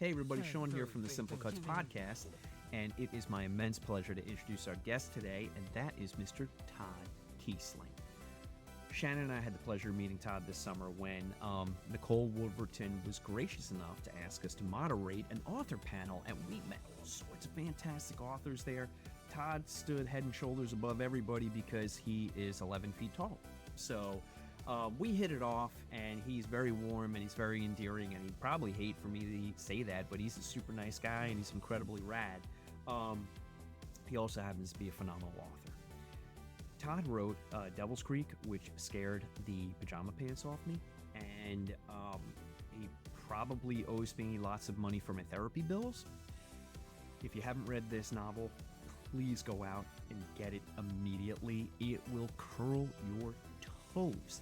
Hey everybody, Sean here from the Simple Cuts podcast, and it is my immense pleasure to introduce our guest today, and that is Mr. Todd Keisling. Shannon and I had the pleasure of meeting Todd this summer when Nicole Wolverton was gracious enough to ask us to moderate an author panel, and we met all sorts of fantastic authors there. Todd stood head and shoulders above everybody because he is 11 feet tall. So we hit it off, and he's very warm, and he's very endearing, and he'd probably hate for me to say that, but he's a super nice guy, and he's incredibly rad. He also happens to be a phenomenal author. Todd wrote Devil's Creek, which scared the pajama pants off me, and he probably owes me lots of money for my therapy bills. If you haven't read this novel, please go out and get it immediately. It will curl your toes.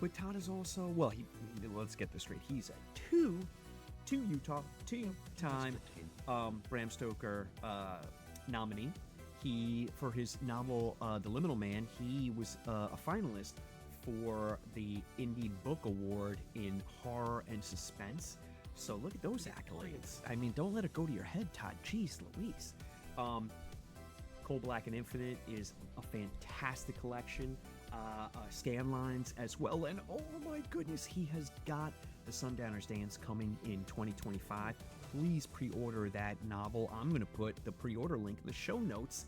But Todd is also, well, let's get this straight. He's a two-time Bram Stoker nominee. For his novel, The Liminal Man, he was a finalist for the Indie Book Award in horror and suspense. So look at those accolades. I mean, don't let it go to your head, Todd. Jeez Louise. Cold Black and Infinite is a fantastic collection. Scanlines as well, and oh my goodness, he has got The Sundowners Dance coming in 2025. Please pre-order that novel. I'm going to put the pre-order link in the show notes.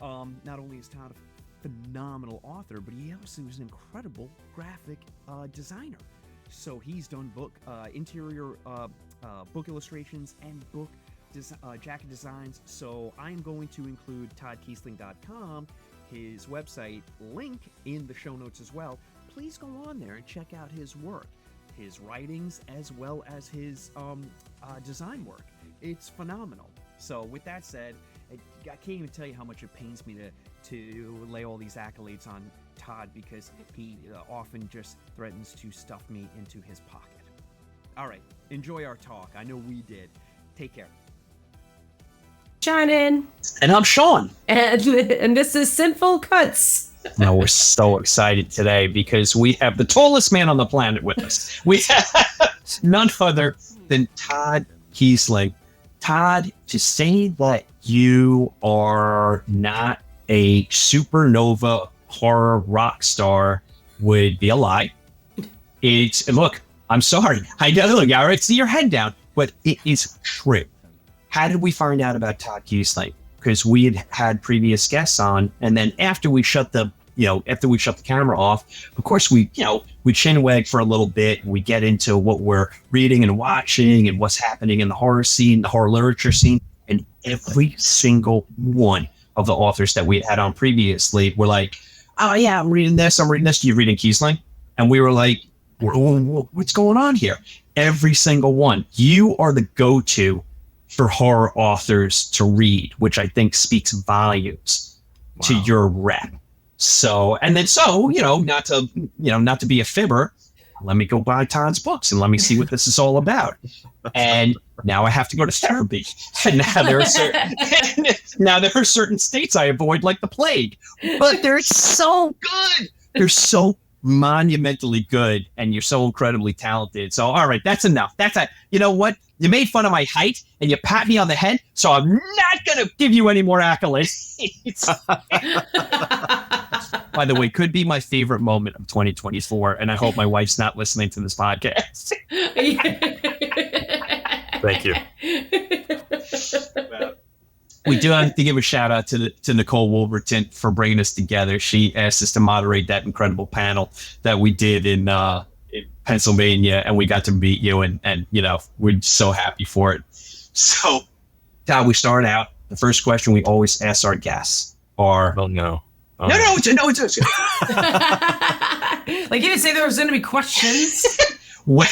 Not only is Todd a phenomenal author, but he also is an incredible graphic designer. So he's done interior book illustrations and book jacket designs. So I'm going to include toddkeisling.com, his website, link in the show notes as well. Please go on there and check out his work, his writings, as well as his design work. It's phenomenal. So with that said, I can't even tell you how much it pains me to lay all these accolades on Todd, because he often just threatens to stuff me into his pocket. All right, enjoy our talk. I know we did. Take care. Shannon. And I'm Sean. And this is Simple Cuts. Now we're so excited today because we have the tallest man on the planet with us. We have none other than Todd Keisling. Todd, to say that you are not a supernova horror rock star would be a lie. Look, I'm sorry. I already see your head down, but it is true. How did we find out about Todd Keisling? Because we had previous guests on, and then after we shut the camera off, of course we chinwag for a little bit. We get into what we're reading and watching and what's happening in the horror scene, the horror literature scene, and every single one of the authors that we had on previously were like, "Oh yeah, I'm reading this. You're reading Keisling?" And we were like, "What's going on here?" Every single one. You are the go-to for horror authors to read, which I think speaks volumes to your rep. So, not to be a fibber, let me go buy Todd's books and let me see what this is all about. And now I have to go to therapy. And now there are certain states I avoid like the plague, but they're so good. They're so monumentally good, and you're so incredibly talented. So, all right, that's enough. You know what? You made fun of my height and you pat me on the head, so I'm not going to give you any more accolades. By the way, could be my favorite moment of 2024, and I hope my wife's not listening to this podcast. Thank you. We do have to give a shout out to Nicole Wolverton for bringing us together. She asked us to moderate that incredible panel that we did in Pennsylvania, and we got to meet you, and we're so happy for it. So, Todd, we start out. The first question we always ask our guests are, No, it's Like, you didn't say there was going to be questions. when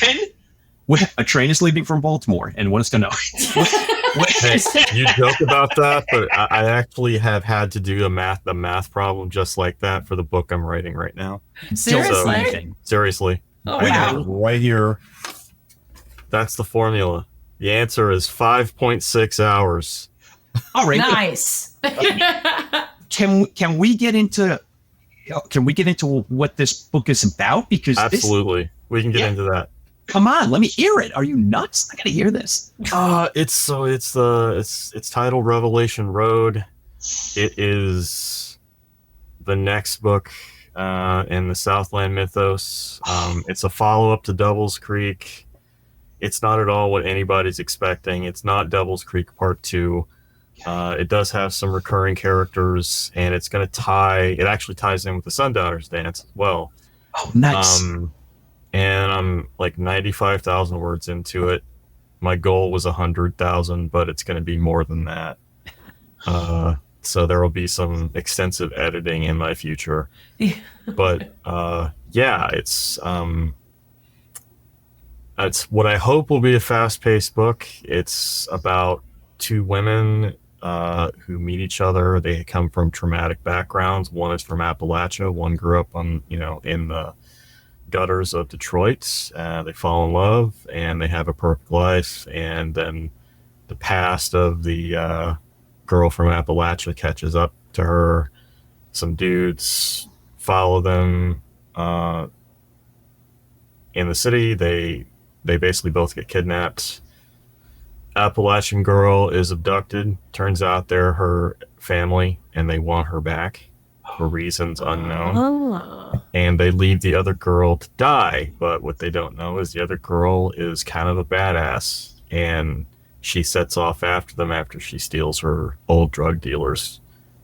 a train is leaving from Baltimore and wants to know. Hey, you joke about that, but I actually have had to do a math problem just like that for the book I'm writing right now. Seriously? Seriously. Oh, I have wow. it right here. That's the formula. The answer is 5.6 hours. All right. Nice. Can we get into what this book is about? Because absolutely, we can get into that. Come on, let me hear it. Are you nuts? I gotta hear this. It's titled Revelation Road. It is the next book in the Southland mythos. It's a follow-up to Devil's Creek. It's not at all what anybody's expecting. It's not Devil's Creek Part 2. It does have some recurring characters, and it's going to it actually ties in with the Sundowner's Dance as well. Oh, nice. And I'm like 95,000 words into it. My goal was 100,000, but it's going to be more than that. So there will be some extensive editing in my future. But yeah, it's what I hope will be a fast-paced book. It's about two women who meet each other. They come from traumatic backgrounds. One is from Appalachia. One grew up in the gutters of Detroit. They fall in love and they have a perfect life. And then the past of the girl from Appalachia catches up to her. Some dudes follow them in the city. They basically both get kidnapped. Appalachian girl is abducted. Turns out they're her family and they want her back for reasons unknown. And they leave the other girl to die. But what they don't know is the other girl is kind of a badass. And she sets off after them after she steals her old drug dealer's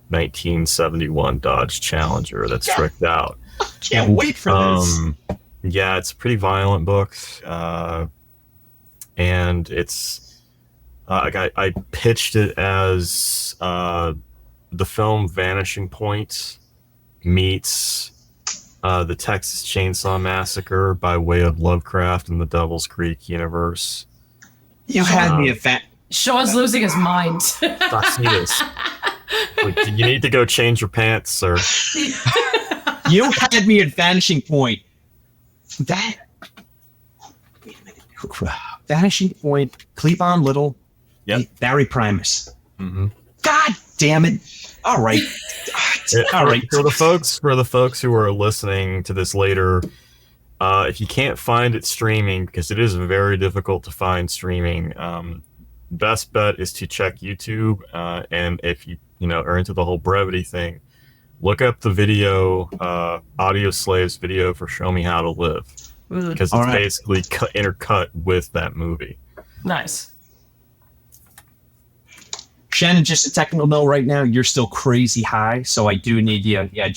1971 Dodge Challenger that's tricked out. Can't wait for this. Yeah, it's a pretty violent book. And it's I pitched it as the film Vanishing Point meets the Texas Chainsaw Massacre by way of Lovecraft and the Devil's Creek universe. You had me at that. Sean's losing his mind. I see this. Like, you need to go change your pants, sir. You had me at Vanishing Point. Wait a minute. Vanishing Point, Cleavon Little, Barry Primus. Mm-hmm. God damn it! All right, all right. For the folks who are listening to this later, if you can't find it streaming, because it is very difficult to find streaming, best bet is to check YouTube. And if you are into the whole brevity thing, look up the video, Audio Slave's video for "Show Me How to Live," because it's basically intercut with that movie. Nice. Shannon, just a technical note right now, you're still crazy high, so I do need you. Yeah,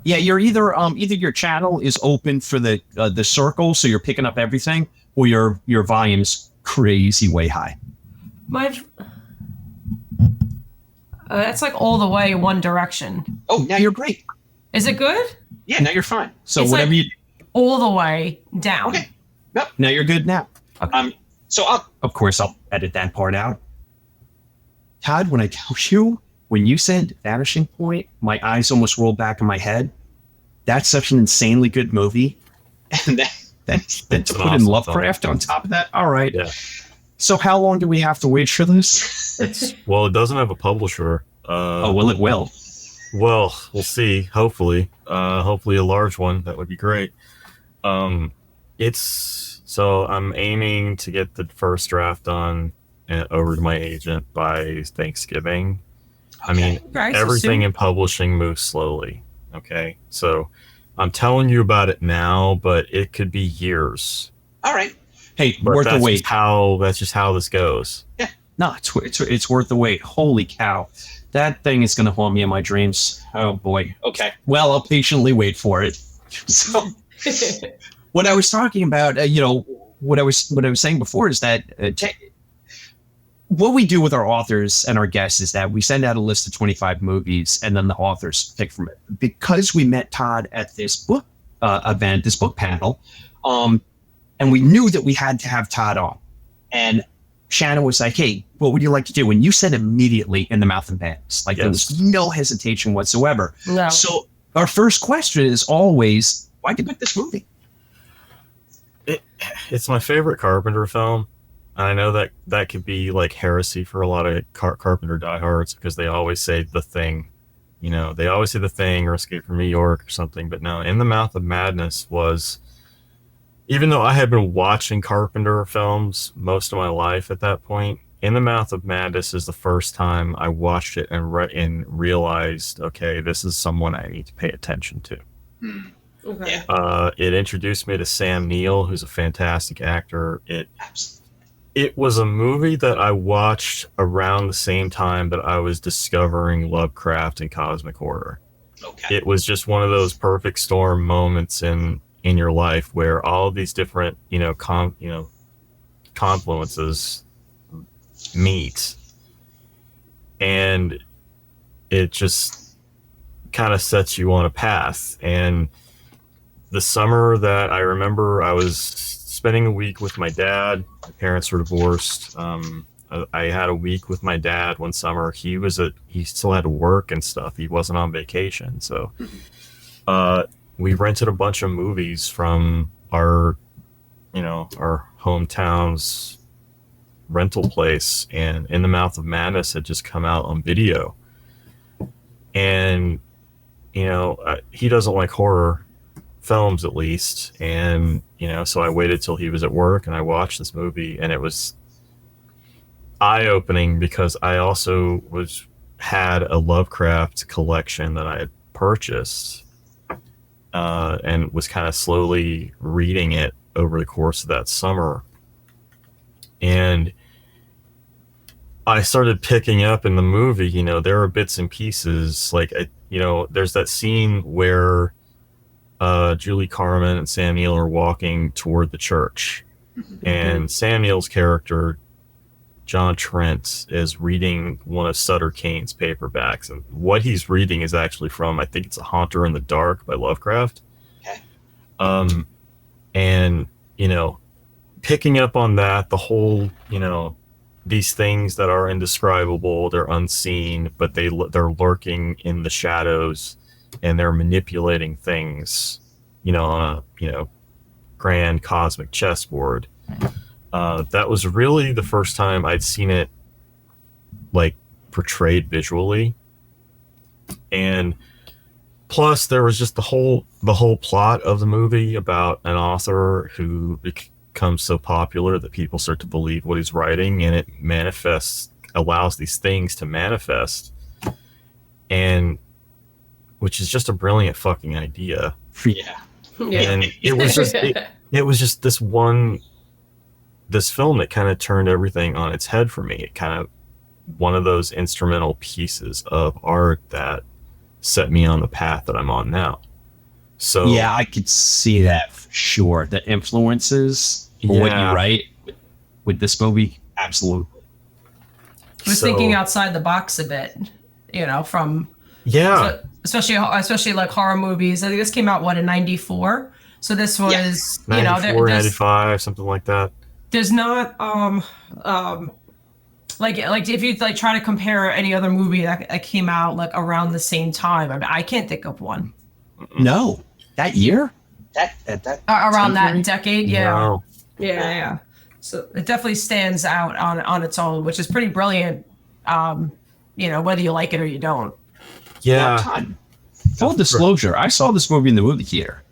you're either your channel is open for the circle, so you're picking up everything, or your volume's crazy way high. That's like all the way one direction. Oh, now you're great. Is it good? Yeah, now you're fine. So it's whatever like you all the way down. Okay. Yep. Now you're good now. Okay. So I'll edit that part out. Todd, when I tell you, when you said Vanishing Point, my eyes almost rolled back in my head. That's such an insanely good movie. And then to put in Lovecraft on top of that. All right. Yeah. So how long do we have to wait for this? It doesn't have a publisher. It will. Well, we'll see. Hopefully a large one. That would be great. I'm aiming to get the first draft done over to my agent by Thanksgiving. I mean, everything in publishing moves slowly. Okay, so I'm telling you about it now, but it could be years. All right. Hey, worth the wait. That's just how this goes. Yeah. No, it's worth the wait. Holy cow. That thing is going to haunt me in my dreams. Oh, boy. Okay. Well, I'll patiently wait for it. So, what I was talking about, what I was saying before is that what we do with our authors and our guests is that we send out a list of 25 movies, and then the authors pick from it. Because we met Todd at this book event, this book panel, and we knew that we had to have Todd on. And Shannon was like, hey, what would you like to do? And you said immediately In the Mouth of Madness. There was no hesitation whatsoever. No. So our first question is always, why'd you pick this movie? It's my favorite Carpenter film. I know that could be like heresy for a lot of Carpenter diehards because they always say The Thing. They always say The Thing or Escape from New York or something. But no, In the Mouth of Madness was even though I had been watching Carpenter films most of my life at that point, In the Mouth of Madness is the first time I watched it and realized, okay, this is someone I need to pay attention to. Okay. It introduced me to Sam Neill, who's a fantastic actor. It was a movie that I watched around the same time that I was discovering Lovecraft and cosmic horror. Okay. It was just one of those perfect storm moments in your life where all of these different, confluences meet, and it just kind of sets you on a path. And the summer that I remember, I was spending a week with my dad. My parents were divorced. I had a week with my dad one summer. He still had to work and stuff. He wasn't on vacation. So we rented a bunch of movies from our hometown's rental place, and In the Mouth of Madness had just come out on video. And, he doesn't like horror films, at least. And, so I waited till he was at work and I watched this movie, and it was eye-opening because I also had a Lovecraft collection that I had purchased, and was kind of slowly reading it over the course of that summer. And I started picking up in the movie, there are bits and pieces, like, there's that scene where Julie Carmen and Sam Neill are walking toward the church, and Sam Neill's character, John Trent, is reading one of Sutter Kane's paperbacks, and what he's reading is actually from, I think it's A Haunter in the Dark by Lovecraft. Okay. And picking up on that, the whole, these things that are indescribable, they're unseen, but they're lurking in the shadows, and they're manipulating things, on a, grand cosmic chessboard. That was really the first time I'd seen it, like, portrayed visually. And plus there was just the whole plot of the movie about an author who becomes so popular that people start to believe what he's writing, and it allows these things to manifest, and which is just a brilliant fucking idea. Yeah. And it was just it was just this film that kind of turned everything on its head for me. It kind of one of those instrumental pieces of art that set me on the path that I'm on now. So yeah, I could see that for sure. The influences for what you write with this movie, absolutely. I was thinking outside the box a bit, from especially like horror movies. I think this came out in '94. So this was 94, 95, something like that. There's not like if you like try to compare any other movie that came out like around the same time. I mean, I can't think of one. No, that year, that around that decade, yeah. No. Yeah. So it definitely stands out on its own, which is pretty brilliant. Whether you like it or you don't. Yeah. Full disclosure, I saw this movie in the movie theater.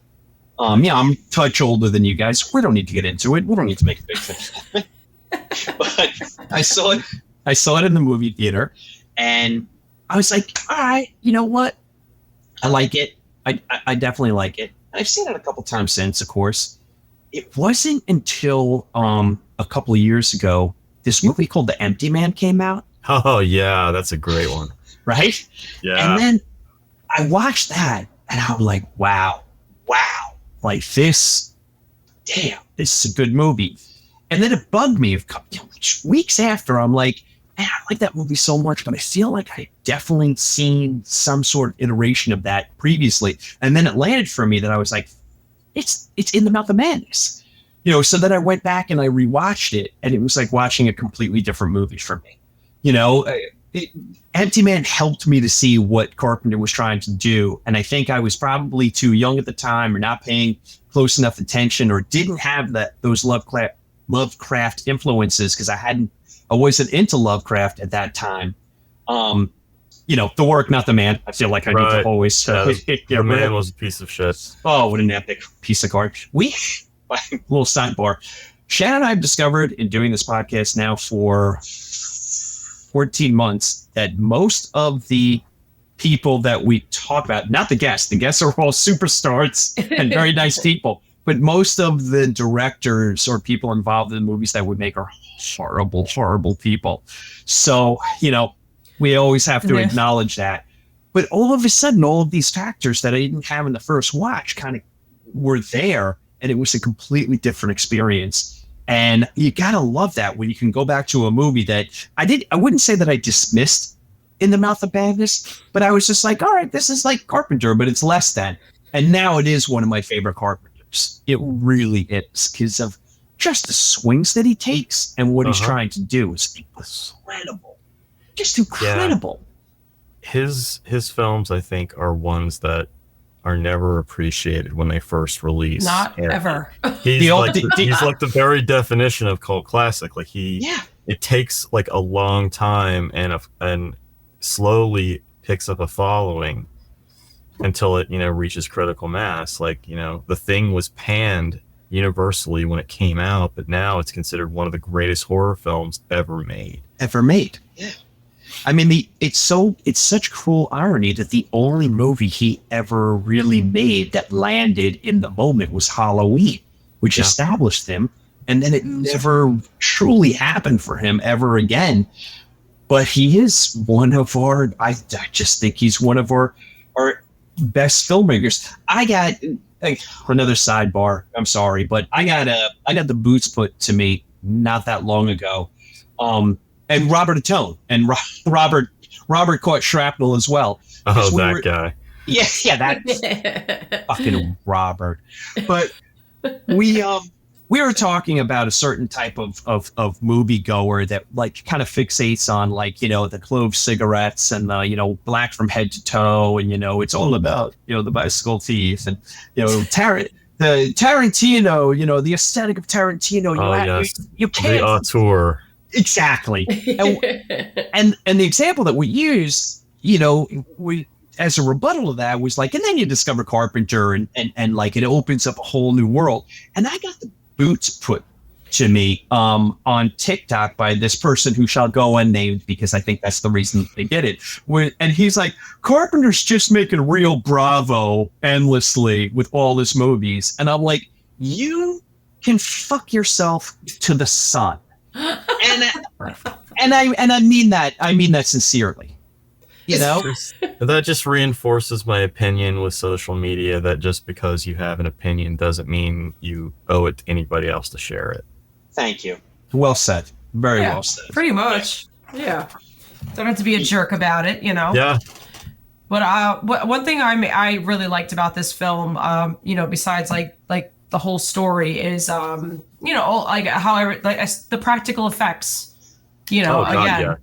I'm a touch older than you guys. We don't need to get into it. We don't need to make a big thing. But I saw it in the movie theater, and I was like, all right, you know what? I like it. I definitely like it. I've seen it a couple times since, of course. It wasn't until a couple of years ago, this movie called The Empty Man came out. Oh, yeah, that's a great one. Right? Yeah. And then I watched that, and I'm like, wow. Like this is a good movie. And then it bugged me a couple weeks after. I'm like, man, I like that movie so much, but I feel like I definitely seen some sort of iteration of that previously. And then it landed for me that I was like, it's In the Mouth of Madness. So then I went back and I rewatched it, and it was like watching a completely different movie for me. Empty Man helped me to see what Carpenter was trying to do. And I think I was probably too young at the time, or not paying close enough attention, or didn't have those Lovecraft influences, because I wasn't into Lovecraft at that time. The work, not the man. I feel like I need to always the man was a piece of shit. Oh, what an epic piece of garbage. little sidebar. Shannon and I have discovered in doing this podcast now for 14 months that most of the people that we talk about, not the guests are all superstars and very nice people, but most of the directors or people involved in the movies that we make are horrible, horrible people. So, we always have to acknowledge that. But all of a sudden, all of these factors that I didn't have in the first watch kind of were there, and it was a completely different experience. And you gotta love that when you can go back to a movie that I wouldn't say that I dismissed In the Mouth of Madness, but I was just like, all right, this is like Carpenter, but it's less than. And now it is one of my favorite Carpenters. It really is, because of just the swings that he takes and what he's trying to do is incredible. Just incredible. Yeah. His films, I think, are ones that are never appreciated when they first release. Not ever. He's like the very definition of cult classic. Like it takes like a long time and slowly picks up a following until it reaches critical mass. Like The Thing was panned universally when it came out, but now it's considered one of the greatest horror films ever made. Yeah. I mean, it's such cruel irony that the only movie he ever really made that landed in the moment was Halloween, which established him, and then it never truly happened for him ever again. But he is one of our, I just think he's one of our best filmmakers. I got another sidebar. I'm sorry, but I got the boots put to me not that long ago. And Robert Atone and Robert caught shrapnel as well. Oh, that guy. Yeah, that fucking Robert. But we were talking about a certain type of moviegoer that like kind of fixates on like the clove cigarettes and black from head to toe, and it's all about the bicycle teeth and the Tarantino, the aesthetic of Tarantino. You can't. The auteur. Exactly. And the example that we used, we as a rebuttal to that was like, and then you discover Carpenter and like it opens up a whole new world. And I got the boots put to me on TikTok by this person who shall go unnamed because I think that's the reason they did it. And he's like, Carpenter's just making real Bravo endlessly with all his movies. And I'm like, you can fuck yourself to the sun. And I mean that sincerely. That just reinforces my opinion with social media that just because you have an opinion doesn't mean you owe it to anybody else to share it. Thank you. Well said. Very well said. Pretty much. Yeah. Don't have to be a jerk about it, Yeah. But one thing I really liked about this film, besides like the whole story is like however like the practical effects, again.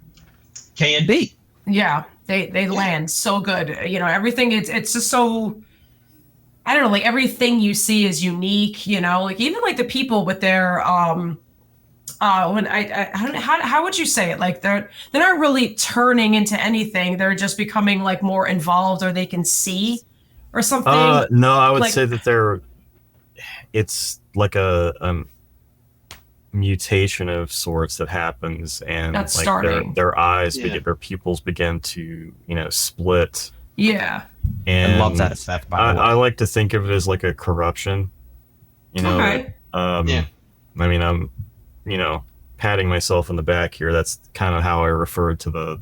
K&B. Yeah, they land so good. Everything it's just so, I don't know, like everything you see is unique, like even like the people with their when I don't know, how would you say it? Like they're not really turning into anything. They're just becoming like more involved, or they can see or something. No, I would say that it's like a mutation of sorts that happens, and that's like their eyes their pupils begin to split. Yeah, and I love that effect. By the way, I like to think of it as like a corruption. Okay. I mean, I'm patting myself on the back here. That's kind of how I referred to the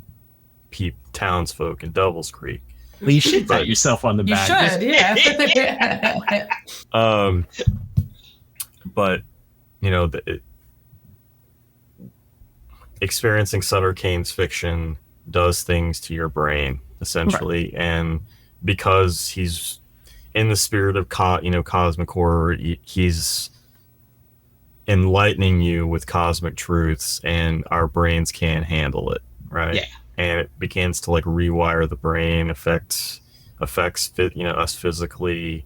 townsfolk in Devil's Creek. Well, you should pat yourself on the back. You should, yeah. But experiencing Sutter Kane's fiction does things to your brain essentially, right. And because he's in the spirit of cosmic horror, he's enlightening you with cosmic truths, and our brains can't handle it, right? Yeah. And it begins to like rewire the brain, affects us physically,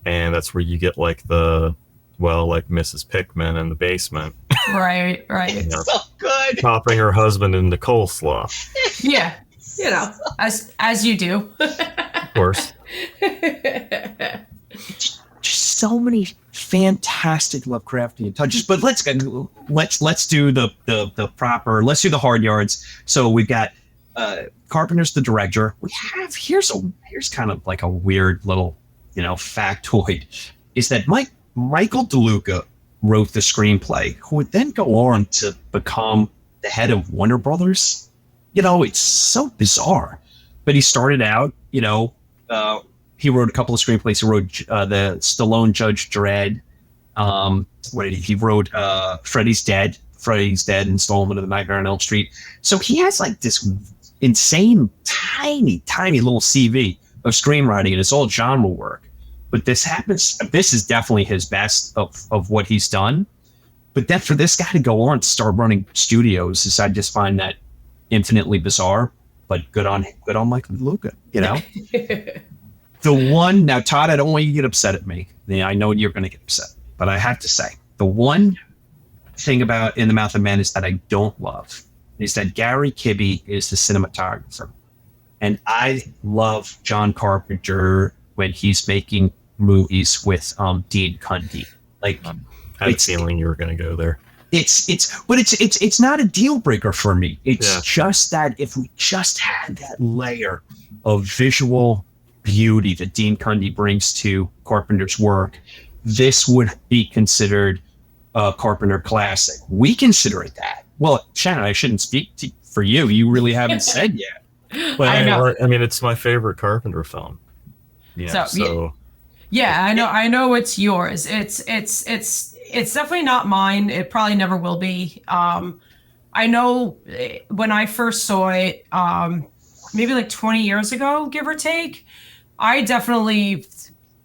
and that's where you get like like Mrs. Pickman in the basement. Right. It's so good. Chopping her husband into coleslaw. Yeah. As you do. Of course. Just so many fantastic Lovecraftian touches. But let's do the proper. Let's do the hard yards. So we've got Carpenter's the director. We have here's kind of like a weird little factoid, is that Michael DeLuca wrote the screenplay, who would then go on to become the head of Warner Brothers. It's so bizarre. But he started out, he wrote a couple of screenplays. He wrote the Stallone Judge Dredd. He wrote Freddy's Dead, Installment of the Nightmare on Elm Street. So he has like this insane, tiny little CV of screenwriting, and it's all genre work. But this is definitely his best of what he's done. But then for this guy to go on to start running studios, I just find that infinitely bizarre. But good on Michael DeLuca, The one, now Todd, I don't want you to get upset at me. I know you're going to get upset, but I have to say, the one thing about In the Mouth of Man is that I don't love is that Gary Kibbe is the cinematographer. And I love John Carpenter when he's making movies with Dean Cundey. Like, I had a feeling you were going to go there. It's not a deal breaker for me. It's just that if we just had that layer of visual beauty that Dean Cundey brings to Carpenter's work, this would be considered a Carpenter classic. We consider it that. Well, Shannon, I shouldn't speak for you. You really haven't said yet. But I know. I mean, it's my favorite Carpenter film. Yeah. So yeah, I know it's yours. It's definitely not mine. It probably never will be. I know when I first saw it, maybe like 20 years ago, give or take, I definitely,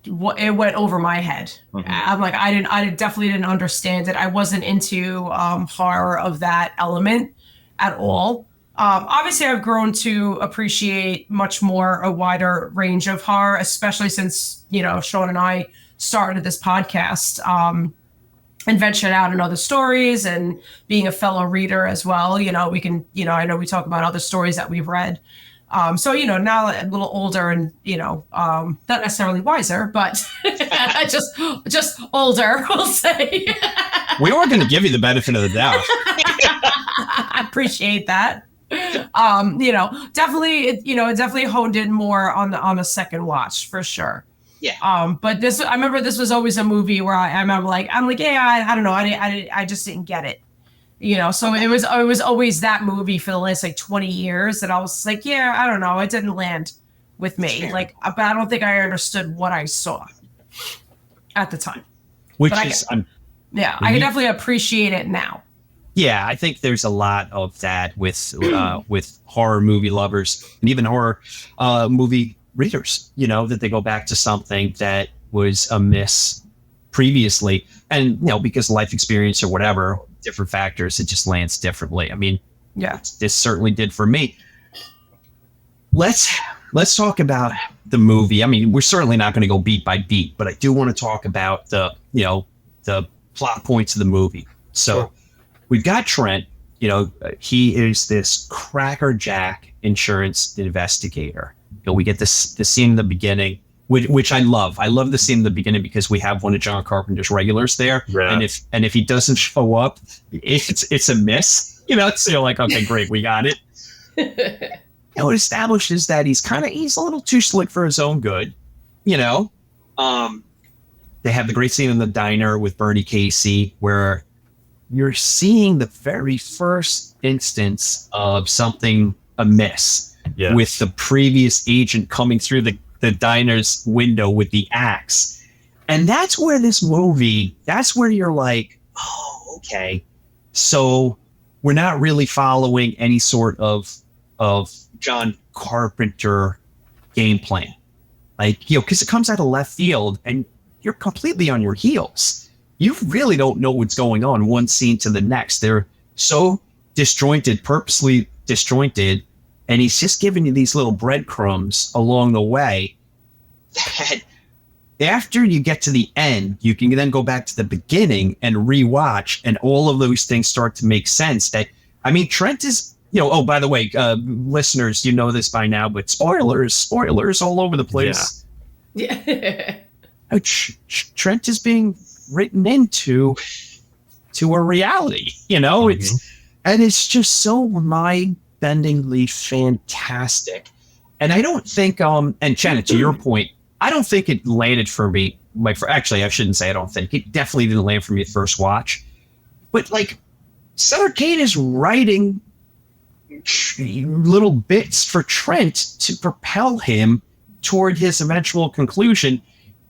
it went over my head. Mm-hmm. I'm like, I definitely didn't understand it. I wasn't into horror of that element at all. Obviously, I've grown to appreciate much more a wider range of horror, especially since, Sean and I started this podcast and ventured out in other stories, and being a fellow reader as well. We can, I know we talk about other stories that we've read. So, now a little older and, not necessarily wiser, but just older, we'll say. We are going to give you the benefit of the doubt. I appreciate that. Definitely, it definitely honed in more on the second watch for sure. Yeah. But I remember this was always a movie where I remember I'm like, yeah, I don't know. I just didn't get it. So it was always that movie for the last like 20 years that I was like, yeah, I don't know. It didn't land with me. Sure. Like, but I don't think I understood what I saw at the time. I can definitely appreciate it now. Yeah, I think there's a lot of that with horror movie lovers and even horror movie readers, that they go back to something that was amiss previously. And, because life experience or whatever, different factors, it just lands differently. I mean, yeah, this certainly did for me. Let's talk about the movie. I mean, we're certainly not going to go beat by beat, but I do want to talk about the plot points of the movie. So sure. We've got Trent, he is this crackerjack insurance investigator. We get the scene in the beginning, which I love. I love the scene in the beginning because we have one of John Carpenter's regulars there. Yeah. And if he doesn't show up, it's a miss. So you're like, okay, great, we got it. It establishes that he's a little too slick for his own good. They have the great scene in the diner with Bernie Casey where you're seeing the very first instance of something amiss with the previous agent coming through the diner's window with the axe. And that's where you're like, oh, okay. So we're not really following any sort of John Carpenter game plan. Like, because it comes out of left field and you're completely on your heels. You really don't know what's going on one scene to the next. They're so purposely disjointed, and he's just giving you these little breadcrumbs along the way that after you get to the end, you can then go back to the beginning and rewatch, and all of those things start to make sense. Trent is, oh, by the way, listeners, you know this by now, but spoilers all over the place. Yeah. Trent is being written into a reality. It's just so mind-bendingly fantastic. And I don't think, and Shannon, to your point, I don't think it landed for me. Actually, I shouldn't say I don't think. It definitely didn't land for me at first watch. But, Sutter Kane is writing little bits for Trent to propel him toward his eventual conclusion,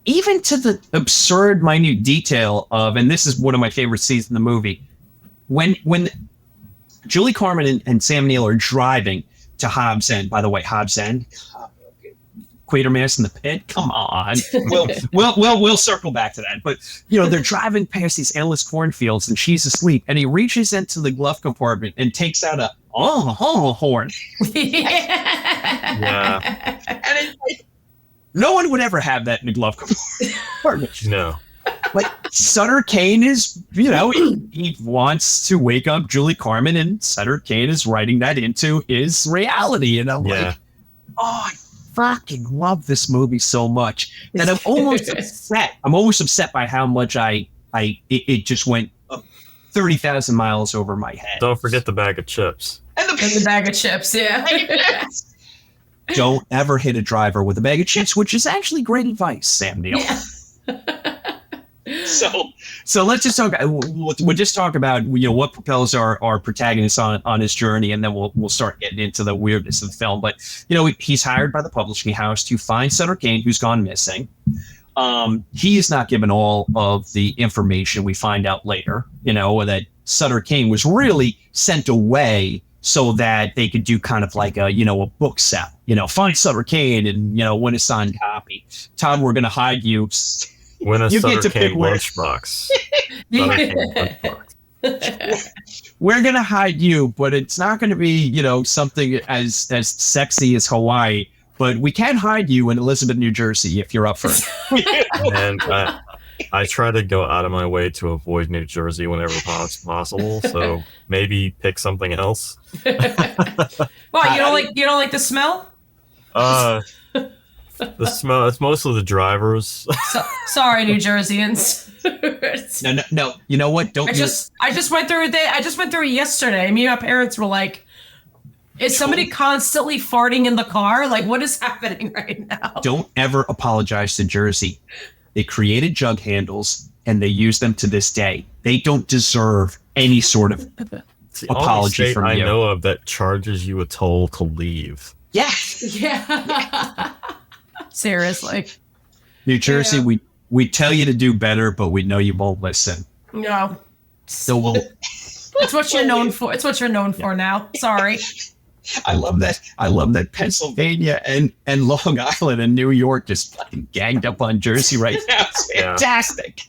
even to the absurd, minute detail of, and this is one of my favorite scenes in the movie, when Julie Carmen and Sam Neill are driving to Hobbs End. By the way, Hobbs End, Quatermass in the Pit. Come on, we'll circle back to that. But they're driving past these endless cornfields, and she's asleep. And he reaches into the glove compartment and takes out a horn. Yeah. And no one would ever have that in a glove compartment. No. Sutter Kane is, he wants to wake up Julie Carmen, and Sutter Kane is writing that into his reality. And I'm like, I fucking love this movie so much that I'm almost upset. I'm almost upset by how much it just went 30,000 miles over my head. Don't forget the bag of chips. And the bag of chips, yeah. Don't ever hit a driver with a bag of chips, which is actually great advice, Sam Neill. Yeah. So let's just talk. We'll just talk about what propels our protagonist on his journey, and then we'll start getting into the weirdness of the film. But he's hired by the publishing house to find Sutter Kane, who's gone missing. He is not given all of the information. We find out later, that Sutter Kane was really sent away so that they could do kind of like a book sell. Find Sutter Kane and win a signed copy. Todd, we're going to hide you. Win a You Sutter get to Kane pick where. lunchbox. Sutter Kane lunchbox. We're going to hide you, but it's not going to be, something as sexy as Hawaii. But we can hide you in Elizabeth, New Jersey, if you're up for it. And I try to go out of my way to avoid New Jersey whenever possible. So maybe pick something else. Well, you don't like the smell? The smell. It's mostly the drivers. Sorry, New Jerseyans. No. You know what? I just went through it. I just went through it yesterday. Me and my parents were like, "Is somebody constantly farting in the car? Like, what is happening right now?" Don't ever apologize to Jersey. They created jug handles and they use them to this day. They don't deserve any sort of apology from you. I know of that charges you a toll to leave. Yeah. Yeah. Seriously. New Jersey, Yeah. we tell you to do better, but we know you won't listen. No. So we'll. It's what you're known for. It's what you're known for now. Sorry. I love that Pennsylvania and Long Island and New York just fucking ganged up on Jersey right now. It's fantastic.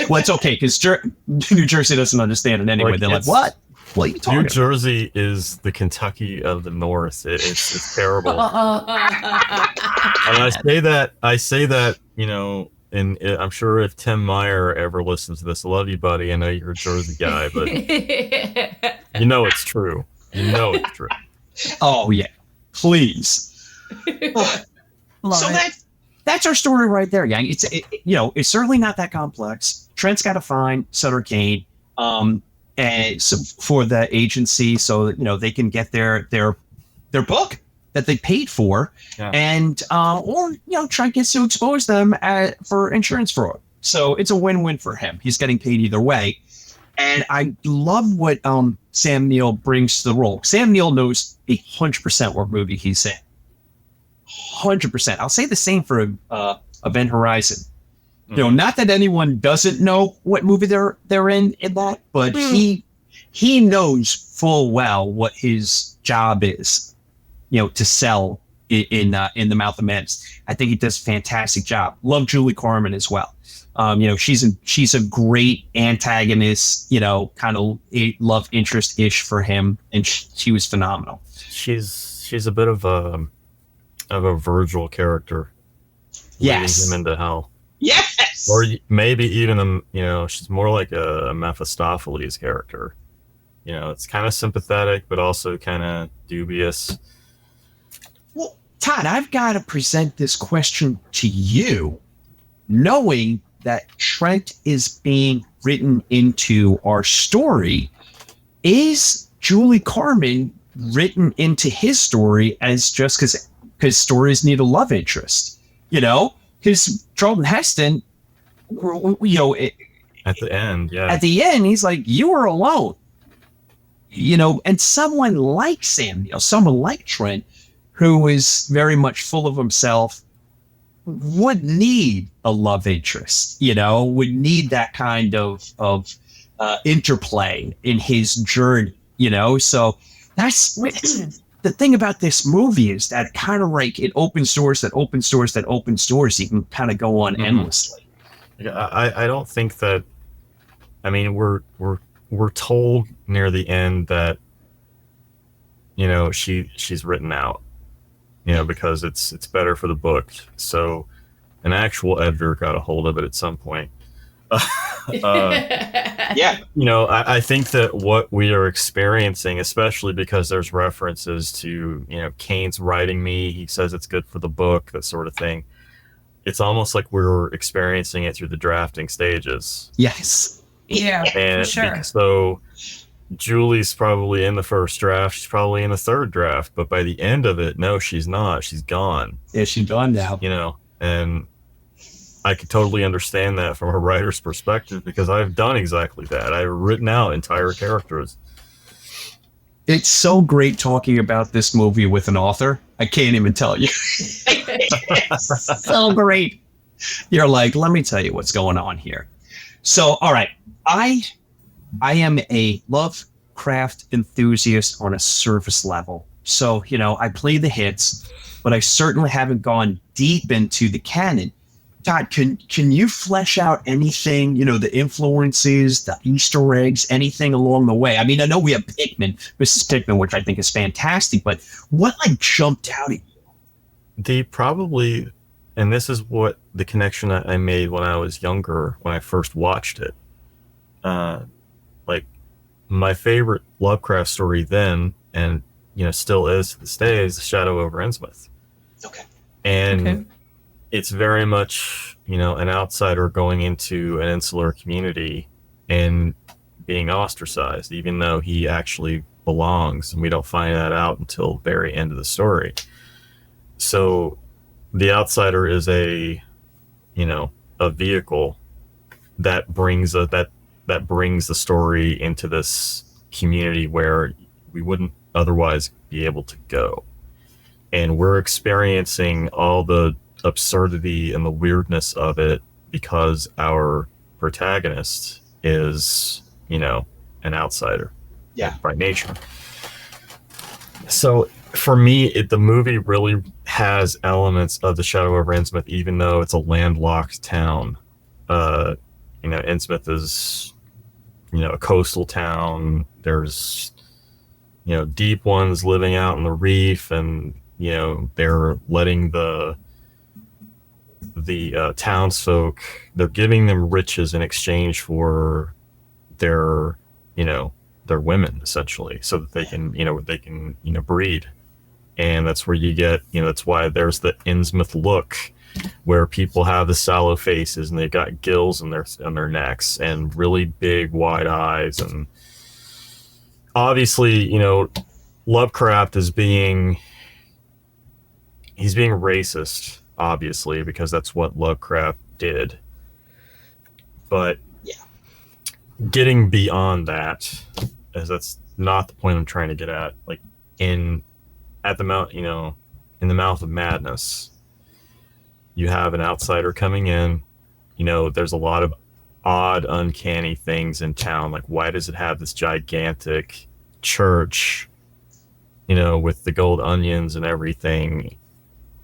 Well, it's okay because New Jersey doesn't understand it anyway. They're like, what? What are you talking New about? Jersey is the Kentucky of the North. It's terrible. And I say that, and I'm sure if Tim Meyer ever listens to this, I love you, buddy. I know you're a Jersey guy, but it's true. It's true. Oh yeah, please. Love it. That's our story right there, gang. It's certainly not that complex. Trent's got to find Sutter Kane, and so for the agency, so they can get their book that they paid for, and or Trent gets to expose them for insurance fraud. So it's a win-win for him. He's getting paid either way. And I love what Sam Neill brings to the role. Sam Neill knows 100% what movie he's in. 100%. I'll say the same for Event Horizon. Mm-hmm. Not that anyone doesn't know what movie they're in that, but he knows full well what his job is. To sell in the mouth of madness. I think he does a fantastic job. Love Julie Carmen as well. She's a great antagonist, kind of love interest-ish for him, and she was phenomenal. She's a bit of a Virgil character. Yes. Leading him into hell. Yes. Or maybe even she's more like a Mephistopheles character. It's kind of sympathetic, but also kind of dubious. Well, Todd, I've got to present this question to you. knowing that Trent is being written into our story, is Julie Carmen written into his story as just because stories need a love interest, because Charlton Heston, at the end, at the end, he's like, you are alone, and someone like Samuel, someone like Trent, who is very much full of himself, would need a love interest, would need that kind of interplay in his journey, so that's the thing about this movie, is that kind of like it opens doors that opens doors that opens doors. You can kind of go on endlessly. I don't think that, I mean, we're told near the end that, she's written out, because it's better for the book. So an actual editor got a hold of it at some point. Yeah. I think that what we are experiencing, especially because there's references to, Kane's writing me, he says it's good for the book, that sort of thing. It's almost like we're experiencing it through the drafting stages. Yes. Yeah, And for sure. so Julie's probably in the first draft. She's probably in the third draft. But by the end of it, no, she's not. She's gone. Yeah, she's gone now. And I could totally understand that from a writer's perspective, because I've done exactly that. I've written out entire characters. It's so great talking about this movie with an author. I can't even tell you. So great. You're like, let me tell you what's going on here. So, all right. I am a Lovecraft enthusiast on a surface level. So, I play the hits, but I certainly haven't gone deep into the canon. Todd, can you flesh out anything, the influences, the Easter eggs, anything along the way? I mean, I know we have Mrs. Pickman, which I think is fantastic, but what jumped out at you? And this is what the connection I made when I was younger, when I first watched it. My favorite Lovecraft story then, and still is to this day, is The Shadow over Innsmouth. Okay. And it's very much, an outsider going into an insular community and being ostracized, even though he actually belongs, and we don't find that out until the very end of the story. So the outsider is a vehicle that brings that brings the story into this community where we wouldn't otherwise be able to go. And we're experiencing all the absurdity and the weirdness of it because our protagonist is, an outsider. Yeah. By nature. So for me, the movie really has elements of The Shadow over Innsmouth, even though it's a landlocked town. Innsmouth is, a coastal town. There's, deep ones living out in the reef, and, they're letting the townsfolk, they're giving them riches in exchange for their women, essentially, so that they can, breed. And that's where you get, that's why there's the Innsmouth look, where people have the sallow faces and they've got gills on their necks and really big wide eyes. And obviously, Lovecraft is being racist, obviously, because that's what Lovecraft did. But getting beyond that, as that's not the point I'm trying to get at. In the mouth of madness, you have an outsider coming in. There's a lot of odd, uncanny things in town. Like, why does it have this gigantic church, with the gold onions and everything?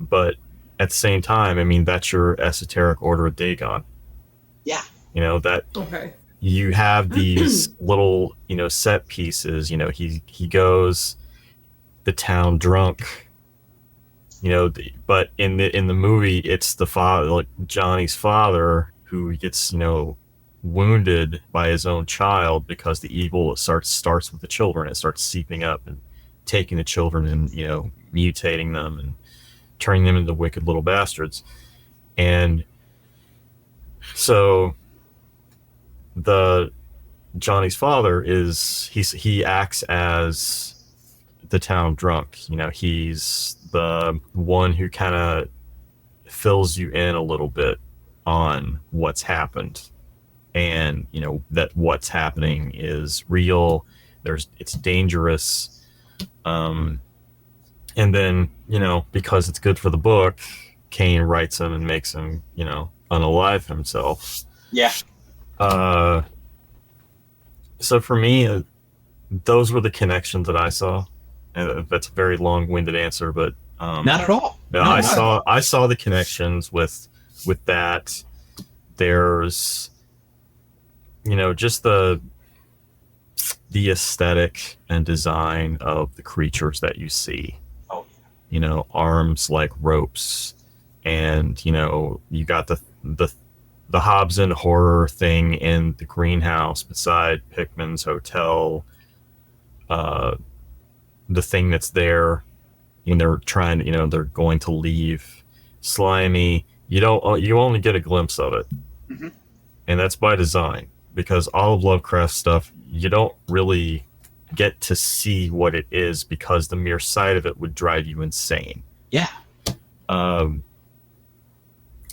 But at the same time, I mean, that's your esoteric Order of Dagon. Yeah. Okay. You have these little, set pieces. He goes the town drunk, but in the movie, it's the father, like Johnny's father, who gets, wounded by his own child, because the evil starts with the children. It starts seeping up and taking the children and, mutating them and turning them into wicked little bastards. And So the Johnny's father he acts as the town drunk. You know, he's the one who kind of fills you in a little bit on what's happened, and you know that what's happening is real. It's dangerous, and then you know because it's good for the book, Kane writes him and makes him unalive himself. Yeah. So for me, those were the connections that I saw. And that's a very long-winded answer, but not at all. No, I saw the connections with that. There's, just the aesthetic and design of the creatures that you see. Oh, arms like ropes, and you got the Hobson horror thing in the greenhouse beside Pickman's hotel. The thing that's there, they're trying, they're going to leave. Slimy, you only get a glimpse of it. Mm-hmm. And that's by design, because all of Lovecraft stuff, you don't really get to see what it is, because the mere sight of it would drive you insane. Yeah.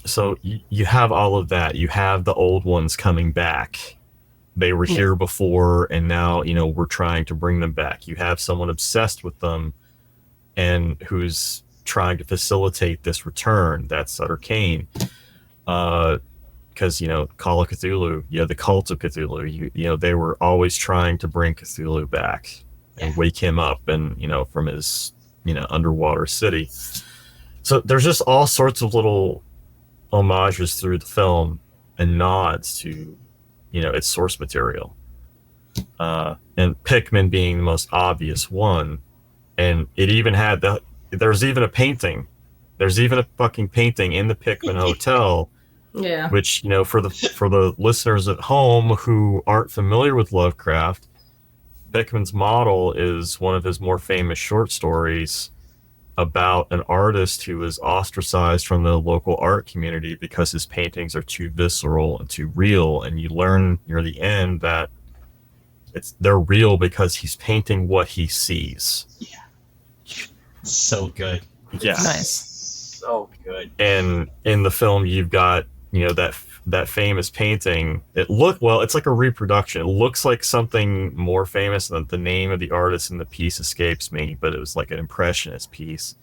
So you have all of that. You have the old ones coming back. They were here before, and now, we're trying to bring them back. You have someone obsessed with them and who's trying to facilitate this return. That's Sutter Kane. Because, Call of Cthulhu, the cult of Cthulhu, they were always trying to bring Cthulhu back and wake him up and, from his, underwater city. So there's just all sorts of little homages through the film and nods to, its source material. And Pickman being the most obvious one. And it even had there's even a painting. There's even a fucking painting in the Pickman Hotel. Yeah. Which, for the listeners at home who aren't familiar with Lovecraft, Pickman's model is one of his more famous short stories about an artist who was ostracized from the local art community because his paintings are too visceral and too real. And you learn near the end that they're real because he's painting what he sees. Yeah. So good. Yeah. Nice. So good. And in the film, you've got, that famous painting. It's like a reproduction. It looks like something more famous than the name of the artist in the piece escapes me, but it was like an impressionist piece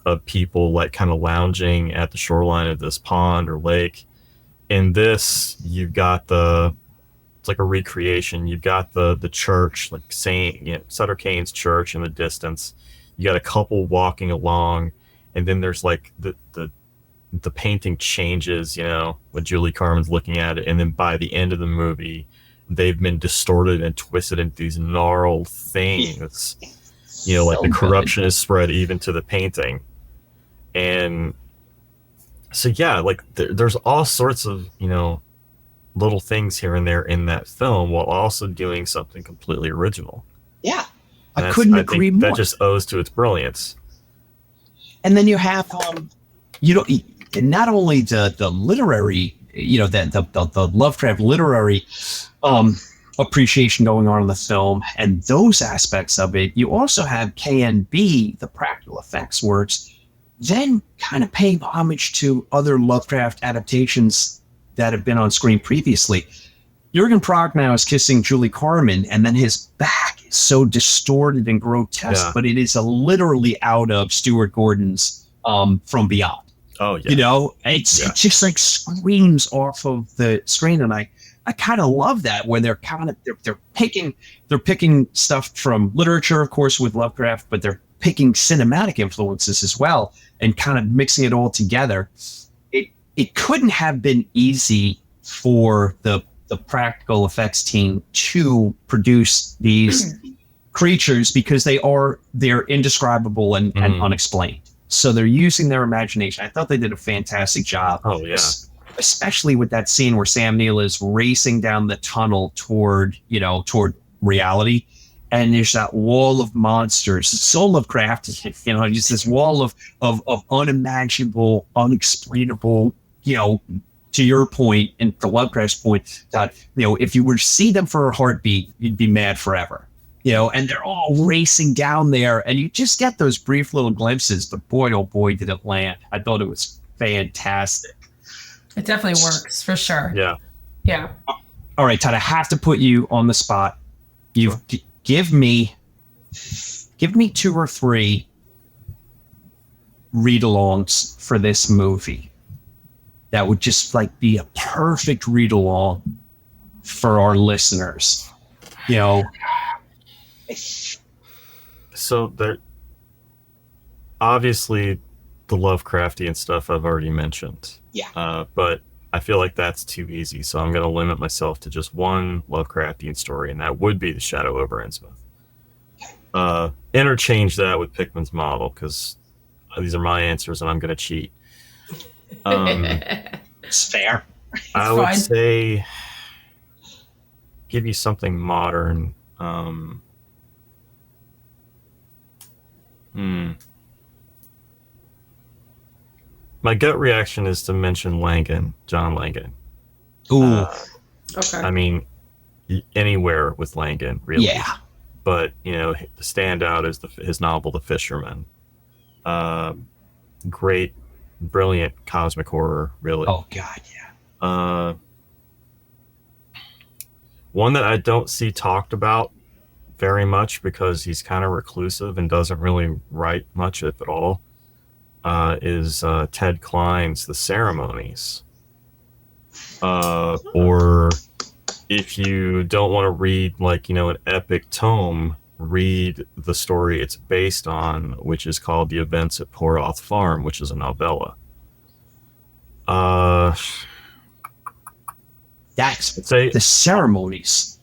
of people like kind of lounging at the shoreline of this pond or lake. In this, you've got it's like a recreation. You've got the church, like Sutter Kane's church in the distance. You got a couple walking along, and then there's like the painting changes, when Julie Carmen's looking at it, and then by the end of the movie, they've been distorted and twisted into these gnarled things. Like the corruption is spread even to the painting. And so, like there's all sorts of, little things here and there in that film, while also doing something completely original. Yeah. I couldn't agree more. That just owes to its brilliance. And then you have, not only the literary, the Lovecraft literary appreciation going on in the film and those aspects of it, you also have KNB, the practical effects, where it's then kind of paying homage to other Lovecraft adaptations that have been on screen previously. Jürgen Prochnow is kissing Julie Carmen, and then his back is so distorted and grotesque, but it is literally out of Stuart Gordon's From Beyond. Oh yeah. It just like screams off of the screen, and I kind of love that, where they're kind of they're picking stuff from literature, of course, with Lovecraft, but they're picking cinematic influences as well and kind of mixing it all together. It couldn't have been easy for the practical effects team to produce these creatures, because they're indescribable and unexplained. So they're using their imagination. I thought they did a fantastic job. Oh, yeah. Especially with that scene where Sam Neill is racing down the tunnel toward reality. And there's that wall of monsters. So Lovecraft, just this wall of unimaginable, unexplainable, to your point and to Lovecraft's point, Todd, if you were to see them for a heartbeat, you'd be mad forever. And they're all racing down there, and you just get those brief little glimpses. But boy, oh boy, did it land! I thought it was fantastic. It definitely works for sure. Yeah. Yeah. All right, Todd, I have to put you on the spot. Give me 2 or 3 read-alongs for this movie that would just be a perfect read-along for our listeners. So there, obviously, the Lovecraftian stuff I've already mentioned. Yeah. But I feel like that's too easy, so I'm going to limit myself to just one Lovecraftian story, and that would be The Shadow over Innsmouth. Interchange that with Pickman's Model, because these are my answers, and I'm going to cheat. It's fair. I would say give you something modern. My gut reaction is to mention Langan, John Langan. Ooh. Okay. I mean, anywhere with Langan, really. Yeah. But, the standout is his novel, The Fisherman. Great, brilliant cosmic horror, really. Oh, God, yeah. One that I don't see talked about very much because he's kind of reclusive and doesn't really write much, if at all, is Ted Klein's The Ceremonies. Or if you don't want to read an epic tome, read the story it's based on, which is called The Events at Poroth Farm, which is a novella. That's The Ceremonies.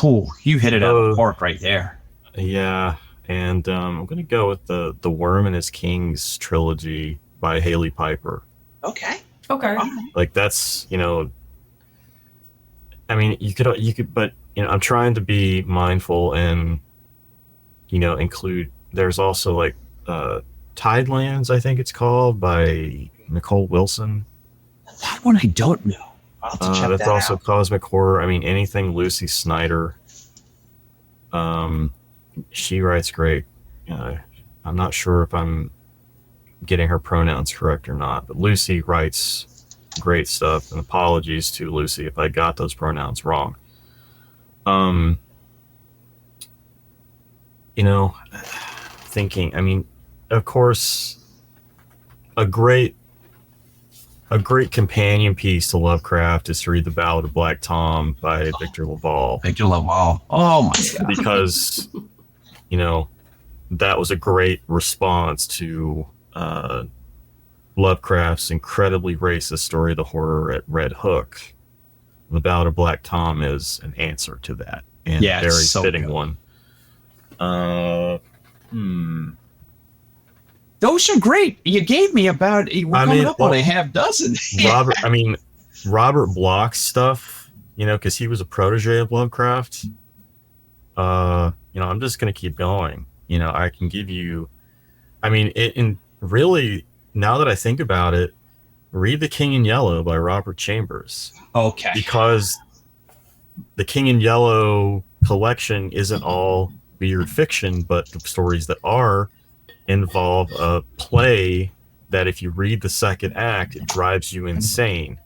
Ooh, you hit it out of the park right there. Yeah. And I'm going to go with the Worm and His Kings trilogy by Haley Piper. Okay. That's, I mean, you could, but, I'm trying to be mindful and, include, there's also Tidelands, I think it's called, by Nicole Wilson. That one I don't know. I'll have to check that's that also out. cosmic horror. I mean, anything Lucy Snyder. She writes great. I'm not sure if I'm getting her pronouns correct or not, but Lucy writes great stuff. And apologies to Lucy if I got those pronouns wrong. Thinking, I mean, of course, a great companion piece to Lovecraft is to read The Ballad of Black Tom by Victor LaValle. Victor LaValle. Oh my God. Because, that was a great response to Lovecraft's incredibly racist story, The Horror at Red Hook. The Ballad of Black Tom is an answer to that, and a very fitting one. Those are great. You gave me about, we're coming up on a half dozen. Robert Bloch's stuff, because he was a protege of Lovecraft. I'm just going to keep going. I can give you, really, now that I think about it, read The King in Yellow by Robert Chambers. Okay. Because the King in Yellow collection isn't all weird fiction, but the stories that are involve a play that if you read the second act, it drives you insane.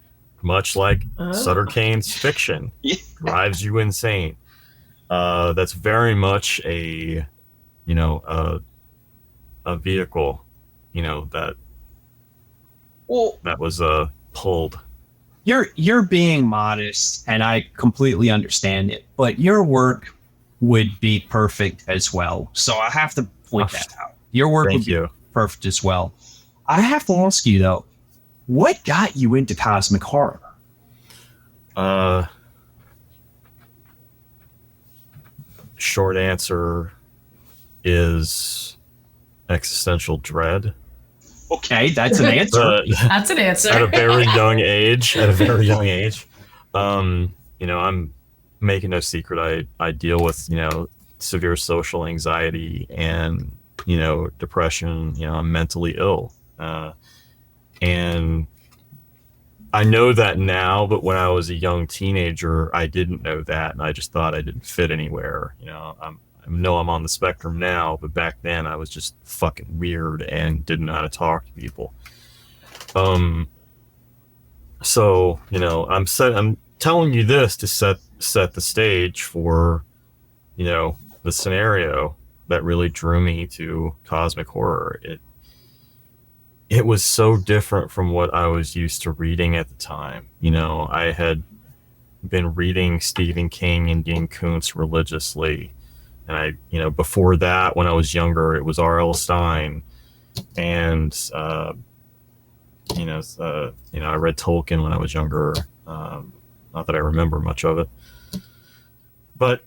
Much like Sutter Kane's fiction drives you insane. That's very much a vehicle, that was pulled. You're being modest, and I completely understand it, but your work would be perfect as well. So I have to point that out. Your work would be perfect as well. I have to ask you though, what got you into cosmic horror? Short answer is existential dread. Okay, that's an answer. That's an answer. At a very young age. I'm making no secret. I deal with, severe social anxiety and, depression. I'm mentally ill. And I know that now, but when I was a young teenager, I didn't know that, and I just thought I didn't fit anywhere. You know, I know I'm on the spectrum now, but back then I was just fucking weird and didn't know how to talk to people. So, you know, I'm telling you this to set the stage for, you know, the scenario that really drew me to cosmic horror. It was so different from what I was used to reading at the time. You know, I had been reading Stephen King and Dean Koontz religiously. And you know, before that, when I was younger, it was R.L. Stine. And, you know, I read Tolkien when I was younger. Not that I remember much of it. But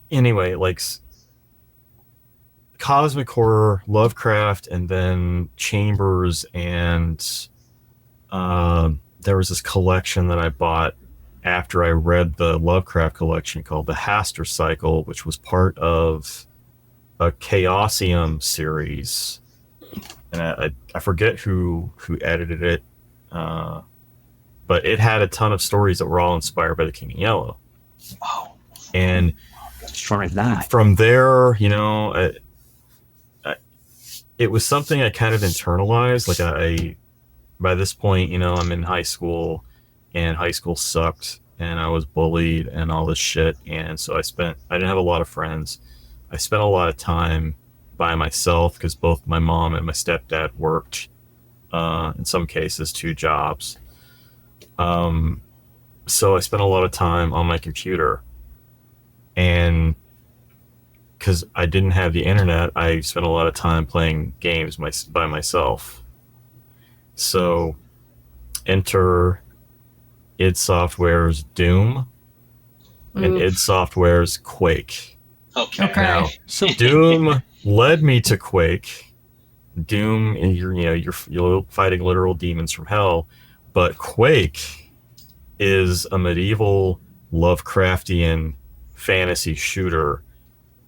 anyway, like, cosmic horror, Lovecraft, and then Chambers, and there was this collection that I bought after I read the Lovecraft collection called the Hastur Cycle, which was part of a Chaosium series, and I forget who edited it, but it had a ton of stories that were all inspired by the King of Yellow. Oh, and try that. From there, you know, it was something I kind of internalized. Like I by this point, you know, I'm in high school, and high school sucked, and I was bullied and all this shit. And so I didn't have a lot of friends. I spent a lot of time by myself because both my mom and my stepdad worked, in some cases 2 jobs. So I spent a lot of time on my computer, and because I didn't have the internet, I spent a lot of time playing games by myself. So enter id Software's Doom and id Software's Quake. Okay. Now, so Doom led me to Quake. Doom, and you're fighting literal demons from hell, but Quake is a medieval Lovecraftian fantasy shooter,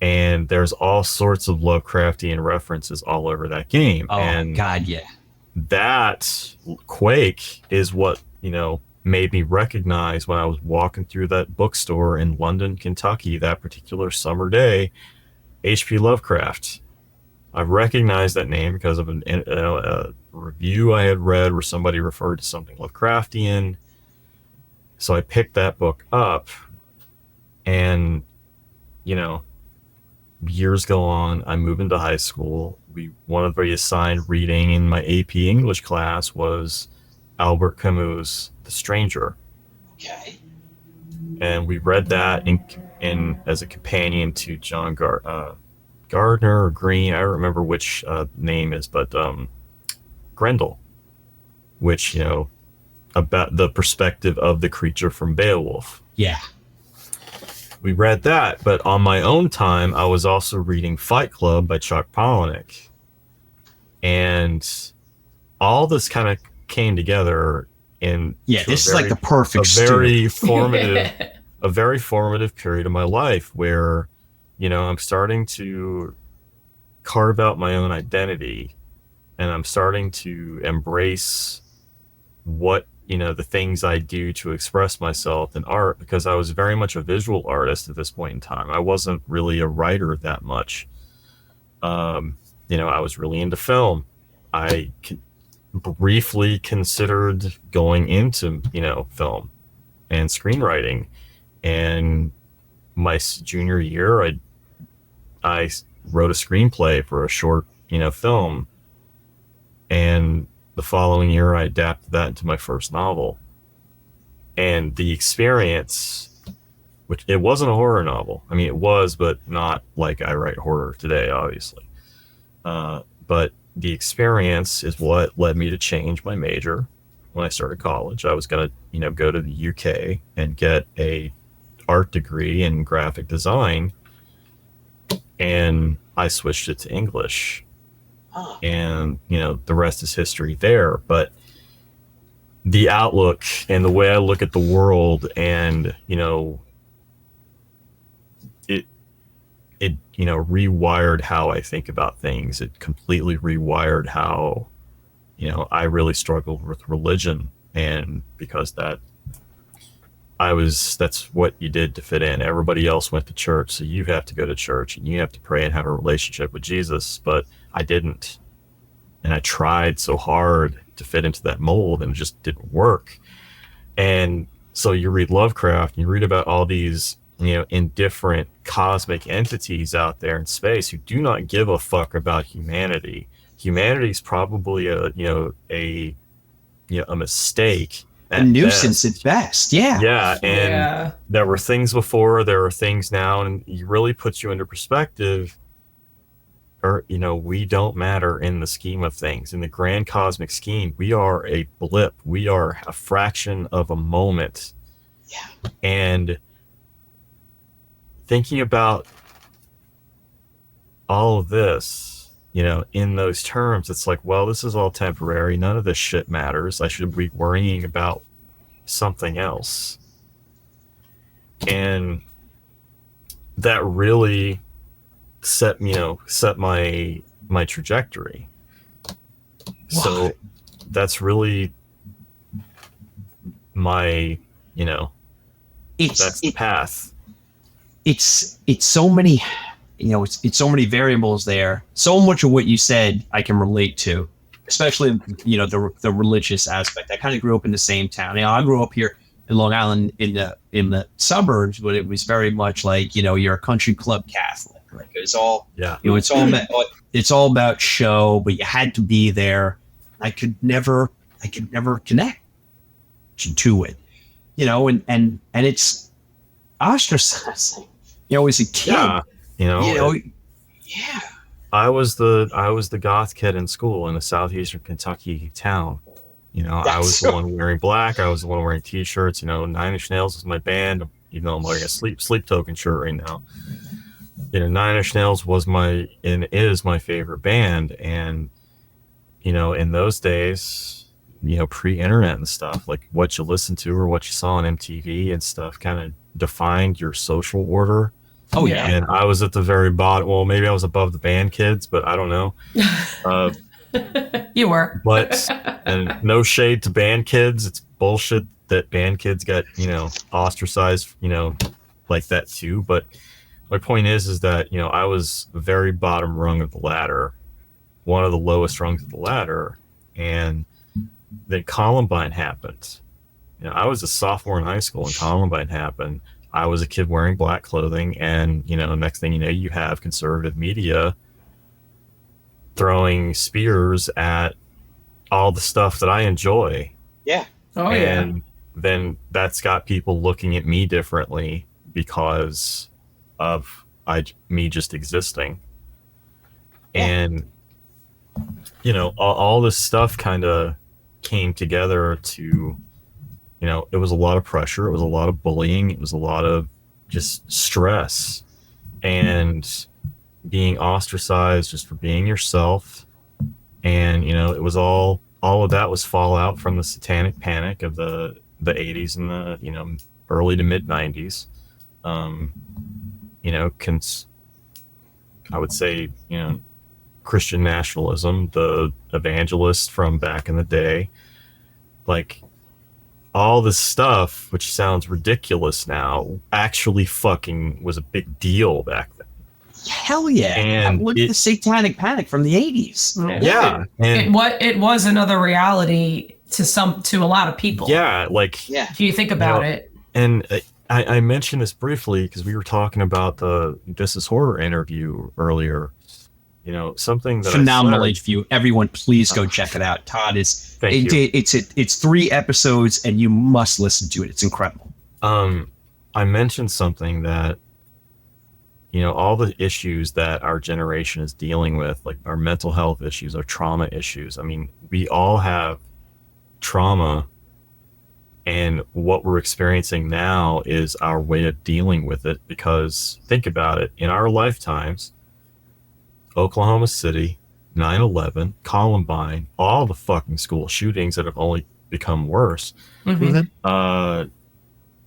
and there's all sorts of Lovecraftian references all over that game. Oh, and God, yeah. That Quake is what, you know, made me recognize when I was walking through that bookstore in London, Kentucky, that particular summer day, H.P. Lovecraft. I recognized that name because of a review I had read where somebody referred to something Lovecraftian. So I picked that book up, and, you know, years go on. I move into high school. One of the assigned reading in my AP English class was Albert Camus' The Stranger. Okay. And we read that in as a companion to John Gardner or Green. I don't remember which name is, but Grendel, which, you know, about the perspective of the creature from Beowulf. Yeah. We read that, but on my own time, I was also reading Fight Club by Chuck Palahniuk. And all this kind of came together in this is like the perfect a very formative period of my life where, you know, I'm starting to carve out my own identity, and I'm starting to embrace what, you know, the things I do to express myself in art, because I was very much a visual artist at this point in time. I wasn't really a writer that much. You know, I was really into film. I briefly considered going into, you know, film and screenwriting. And my junior year, I wrote a screenplay for a short, you know, film. And the following year, I adapted that into my first novel. And the experience, which it wasn't a horror novel. I mean, it was, but not like I write horror today, obviously. But the experience is what led me to change my major when I started college. I was going to, you know, go to the UK and get a art degree in graphic design, and I switched it to English. And, you know, the rest is history there. But the outlook and the way I look at the world, and, you know, it you know, rewired how I think about things. It completely rewired how, you know, I really struggled with religion And because that's what you did to fit in. Everybody else went to church, so you have to go to church and you have to pray and have a relationship with Jesus. But I didn't. And I tried so hard to fit into that mold, and it just didn't work. And so you read Lovecraft, and you read about all these, indifferent cosmic entities out there in space who do not give a fuck about humanity. Humanity's probably a mistake. A nuisance at best. Yeah. Yeah. And there were things before, there are things now, and it really puts you into perspective. Or, we don't matter in the scheme of things. In the grand cosmic scheme, we are a blip. We are a fraction of a moment. Yeah. And thinking about all of this, in those terms, it's like, well, this is all temporary. None of this shit matters. I should be worrying about something else. And that really set my trajectory. Wow. So that's really my, that's the path. It's so many, it's so many variables there. So much of what you said I can relate to, especially, the religious aspect. I kind of grew up in the same town. I grew up here in Long Island in the suburbs, but it was very much like, you're a country club Catholic. Like it's all, it's all about show, but you had to be there. I could never connect to it, and it's ostracizing, as a kid. Yeah. I was the goth kid in school in a southeastern Kentucky town. I was the one wearing black. I was the one wearing t-shirts. 9 Inch Nails was my band, even though I'm wearing a sleep token shirt right now. 9 Inch Nails was is my favorite band. And, in those days, pre-internet and stuff, like what you listened to or what you saw on MTV and stuff kind of defined your social order. Oh, yeah. And I was at the very bottom. Well, maybe I was above the band kids, but I don't know. You were. But, and no shade to band kids. It's bullshit that band kids got, ostracized, like that too. But my point is that, I was very bottom rung of the ladder, one of the lowest rungs of the ladder. And then Columbine happened. I was a sophomore in high school when Columbine happened. I was a kid wearing black clothing, and, next thing you know, you have conservative media throwing spears at all the stuff that I enjoy. Yeah. Oh, and then that's got people looking at me differently because of me just existing. Yeah. And, all this stuff kind of came together to, it was a lot of pressure. It was a lot of bullying. It was a lot of just stress and being ostracized just for being yourself. And, it was all of that was fallout from the satanic panic of the 80s and the, early to mid 90s. I would say, Christian nationalism, the evangelists from back in the day, like all this stuff, which sounds ridiculous now, actually fucking was a big deal back then. Hell yeah. And look at the satanic panic from the 80s. Yeah. And it was another reality to a lot of people. Yeah. If you think about it. And I mentioned this briefly because we were talking about the This Is Horror interview earlier. Something that phenomenal interview. Everyone, please go check it out. Todd is it's 3 episodes, and you must listen to it. It's incredible. I mentioned something that all the issues that our generation is dealing with, like our mental health issues, our trauma issues. I mean, we all have trauma, and what we're experiencing now is our way of dealing with it. Because think about it, in our lifetimes, Oklahoma City, 9/11, Columbine, all the fucking school shootings that have only become worse. Mm-hmm.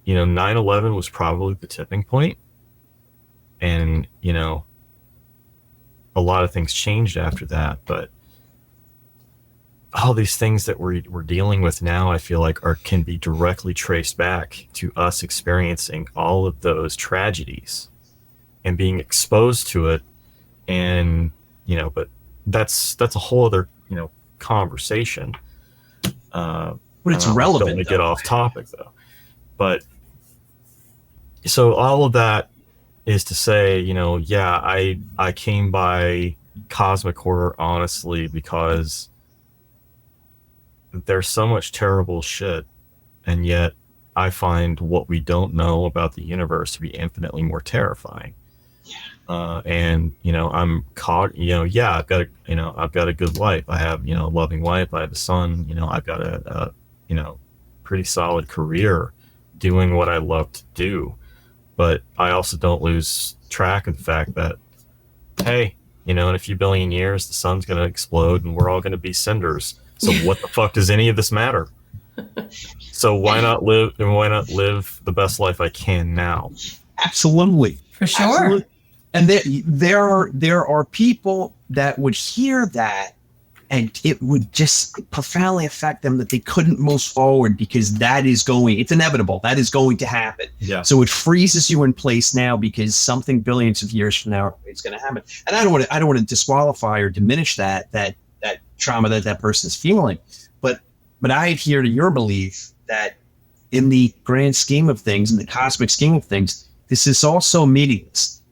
9/11 was probably the tipping point. And, a lot of things changed after that. But all these things that we're dealing with now, I feel like can be directly traced back to us experiencing all of those tragedies and being exposed to it. And, but that's a whole other, conversation. But it's relevant. Don't want to get off topic though. But so all of that is to say, yeah, I came by cosmic horror honestly because there's so much terrible shit, and yet I find what we don't know about the universe to be infinitely more terrifying. And I'm caught. Yeah, I've got a good life. I have a loving wife. I have a son. I've got a pretty solid career doing what I love to do. But I also don't lose track of the fact that, hey, in a few billion years, the sun's going to explode and we're all going to be cinders. So what the fuck does any of this matter? So why not live the best life I can now? Absolutely. For sure. Absolutely. And there are people that would hear that and it would just profoundly affect them that they couldn't move forward because it's inevitable. That is going to happen. Yeah. So it freezes you in place now because something billions of years from now is going to happen. And I don't want to disqualify or diminish that trauma that person's feeling. But I adhere to your belief that in the grand scheme of things, in the cosmic scheme of things, this is also meaningless.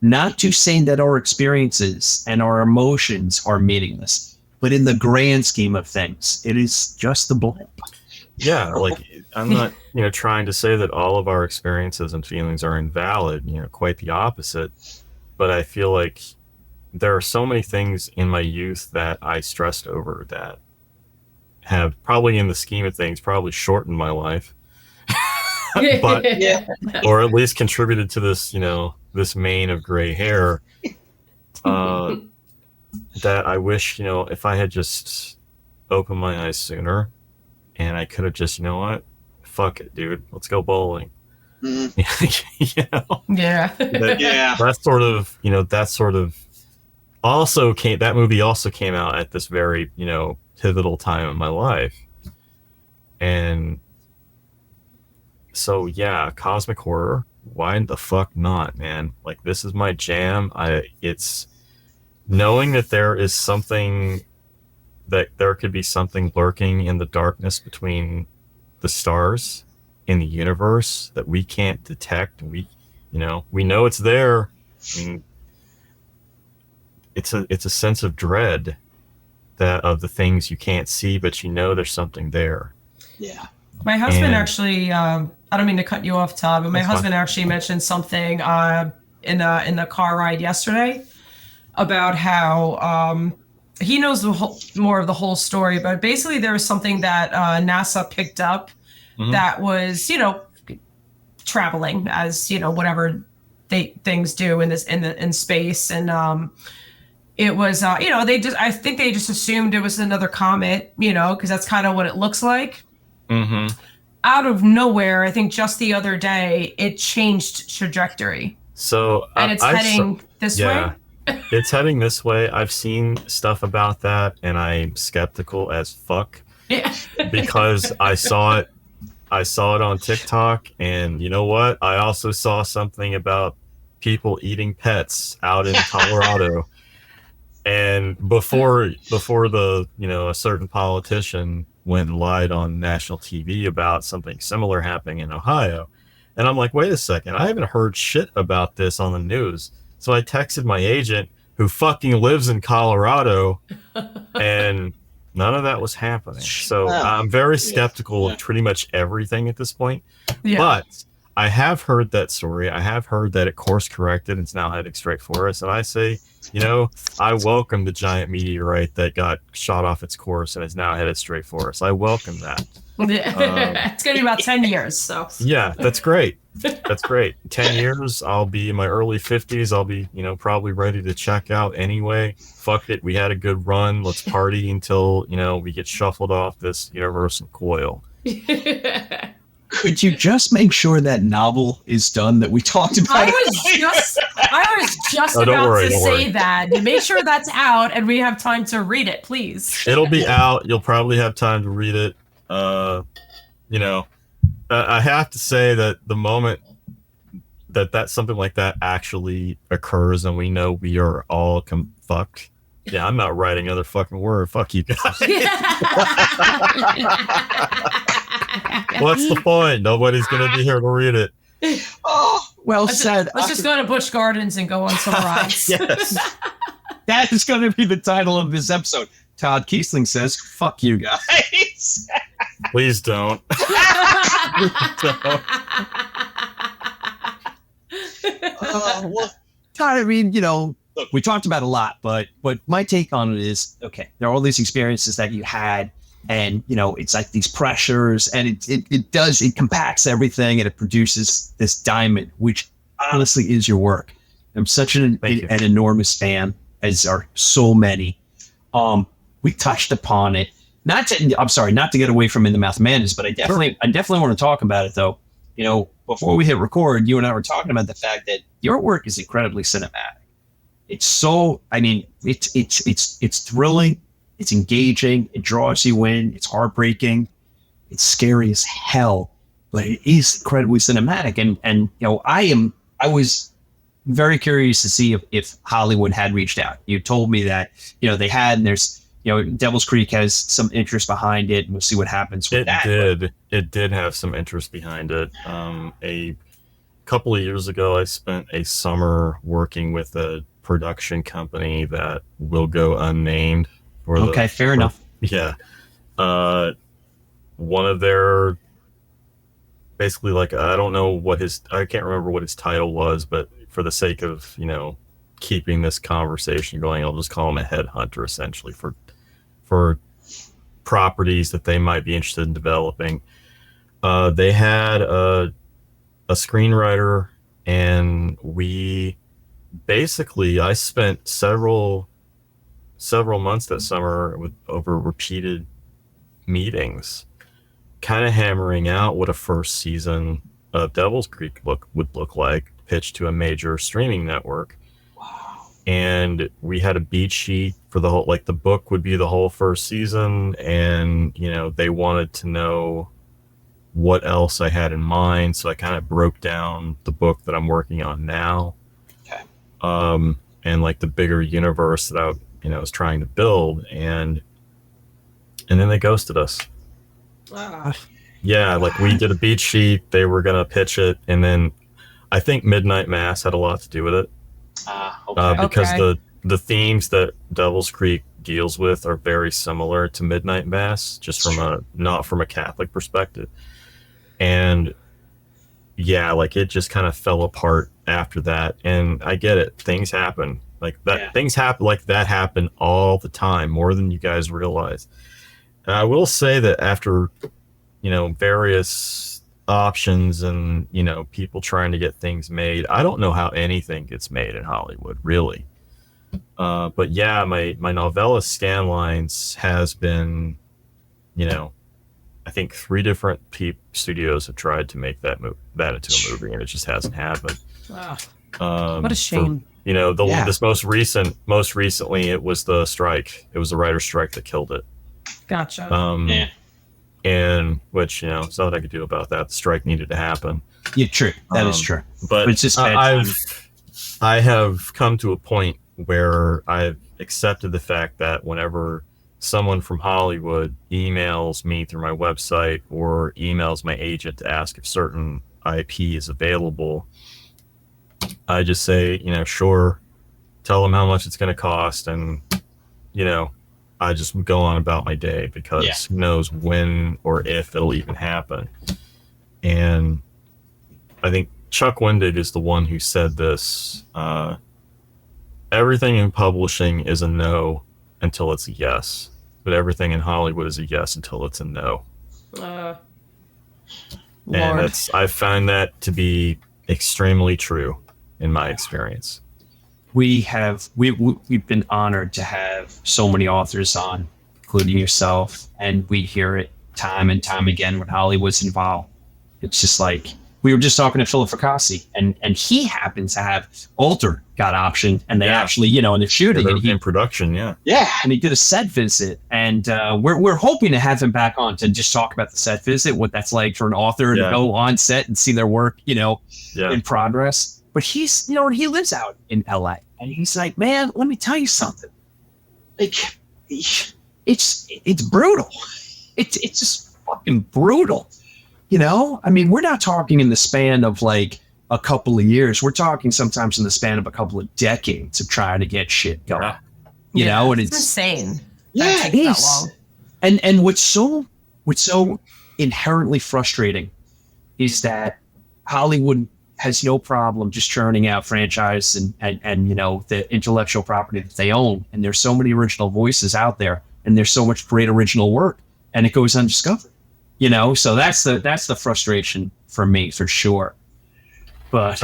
Not to say that our experiences and our emotions are meaningless, but in the grand scheme of things, it is just the blip. Yeah, like I'm not, trying to say that all of our experiences and feelings are invalid, quite the opposite. But I feel like there are so many things in my youth that I stressed over that have probably in the scheme of things probably shortened my life. But or at least contributed to this, this mane of gray hair. That I wish, if I had just opened my eyes sooner and I could have just, what? Fuck it, dude. Let's go bowling. Mm-hmm. Yeah. That sort of also that movie also came out at this very, pivotal time in my life. And so, yeah, cosmic horror. Why the fuck not, man? Like, this is my jam. It's knowing that there is something, that there could be something lurking in the darkness between the stars in the universe that we can't detect. We know it's there. I mean, it's a sense of dread of the things you can't see, but there's something there. Yeah. My husband actually, I don't mean to cut you off, Todd, but my husband actually mentioned something in the car ride yesterday about how he knows more of the whole story, but basically there was something that NASA picked up that was, traveling as, whatever things do in space. And it was, I think they just assumed it was another comet, because that's kind of what it looks like. Mm-hmm. Out of nowhere, I think just the other day, it changed trajectory. So and it's heading this way. It's heading this way. I've seen stuff about that, and I'm skeptical as fuck. Yeah. Because I saw it on TikTok, and you know what? I also saw something about people eating pets out in Colorado. And before the a certain politician went and lied on national TV about something similar happening in Ohio. And I'm like, wait a second, I haven't heard shit about this on the news. So I texted my agent, who fucking lives in Colorado, and none of that was happening. So I'm very skeptical of pretty much everything at this point. Yeah. But I have heard that story. I have heard that it course corrected and it's now heading straight for us. And I say, I welcome the giant meteorite that got shot off its course and is now headed straight for us. I welcome that. It's going to be about 10 years. So yeah, that's great. That's great. 10 years, I'll be in my early 50s. I'll be, probably ready to check out anyway. Fuck it. We had a good run. Let's party until, we get shuffled off this universal coil. Could you just make sure that novel is done that we talked about? I was just Oh, don't about worry, to don't say worry. that. You make sure that's out and we have time to read it, please. It'll be out. You'll probably have time to read it. I have to say that the moment that something like that actually occurs and we know we are all fucked. Yeah, I'm not writing another fucking word. Fuck you guys. What's the point? Nobody's gonna be here to read it. Oh, well said. Let's just go to Busch Gardens and go on some rides. Yes. That is going to be the title of this episode. Todd Keisling says, "Fuck you guys." Please don't. Well, Todd, I mean, look, we talked about a lot, but my take on it is, okay, there are all these experiences that you had, and it's like these pressures, and it compacts everything, and it produces this diamond, which honestly is your work. I'm such an enormous fan, as are so many. We touched upon it. Not to get away from In the Mouth of Madness, but I definitely want to talk about it though. Before we hit record, you and I were talking about the fact that your work is incredibly cinematic. It's so, it's thrilling, it's engaging, it draws you in, it's heartbreaking, it's scary as hell, but it is incredibly cinematic. And I was very curious to see if Hollywood had reached out. You told me that, they had, and there's, Devil's Creek has some interest behind it, and we'll see what happens with that. It did have some interest behind it. A couple of years ago, I spent a summer working with a production company that will go unnamed. Fair enough. Yeah. One of their, basically, like, I don't know I can't remember what his title was, but for the sake of, keeping this conversation going, I'll just call him a headhunter, essentially, for properties that they might be interested in developing. They had a screenwriter, and I spent several months that summer over repeated meetings, kind of hammering out what a first season of Devil's Creek would look like, pitched to a major streaming network. And we had a beat sheet for the whole, like, the book would be the whole first season. And, they wanted to know what else I had in mind. So I kind of broke down the book that I'm working on now. Okay. And like the bigger universe that I, was trying to build. And then they ghosted us. Yeah. Like, we did a beat sheet. They were going to pitch it. And then I think Midnight Mass had a lot to do with it. Because the themes that Devil's Creek deals with are very similar to Midnight Mass, just not from a Catholic perspective. And yeah, like, it just kind of fell apart after that. And I get it. Things happen like that. Yeah. Things happen like that happen all the time, more than you guys realize. And I will say that after, various options and people trying to get things made, I don't know how anything gets made in Hollywood, really. But yeah, my novella Scanlines has been, I think 3 different studios have tried to make that into a movie, and it just hasn't happened. Wow. What a shame. This most recently it was the strike. It was the writer's strike that killed it. Gotcha. And which, there's nothing I could do about that. The strike needed to happen. Yeah, true. That is true. But it's just I have come to a point where I've accepted the fact that whenever someone from Hollywood emails me through my website or emails my agent to ask if certain IP is available, I just say, sure, tell them how much it's going to cost, and, I just go on about my day, because who knows when or if it'll even happen. And I think Chuck Wendig is the one who said this. Everything in publishing is a no until it's a yes, but everything in Hollywood is a yes until it's a no. And I find that to be extremely true in my experience. We've been honored to have so many authors on, including yourself, and we hear it time and time again when Hollywood's involved. It's just like, we were just talking to Philip Fracassi, and he happens to have Alter got optioned, and they actually, you know, in the shooting, they're and he, in production, yeah, and he did a set visit, and we're hoping to have him back on to just talk about the set visit, what that's like for an author to go on set and see their work, you know, in progress. But he's, you know, he lives out in LA, and he's like, man, let me tell you something. Like, it's brutal. It's just fucking brutal. You know, I mean, we're not talking in the span of like a couple of years. We're talking sometimes in the span of a couple of decades of trying to get shit going. You know, and it's insane. Yeah, it is. That long. And what's so inherently frustrating is that Hollywood has no problem just churning out franchise and you know, the intellectual property that they own. And there's so many original voices out there, and there's so much great original work, and it goes undiscovered. You know, so that's the frustration for me, for sure. But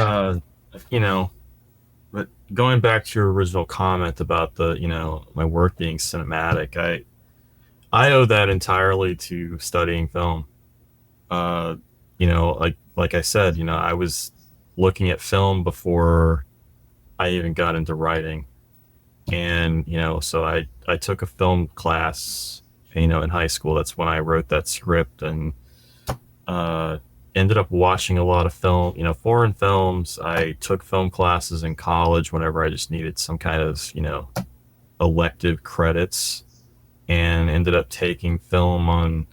you know, but going back to your original comment about the, you know, my work being cinematic, I owe that entirely to studying film. You know, like I said, you know, I was looking at film before I even got into writing, and you know, so I took a film class, you know, in high school. That's when I wrote that script, and ended up watching a lot of film, you know, foreign films. I took film classes in college whenever I just needed some kind of, you know, elective credits, and ended up taking film on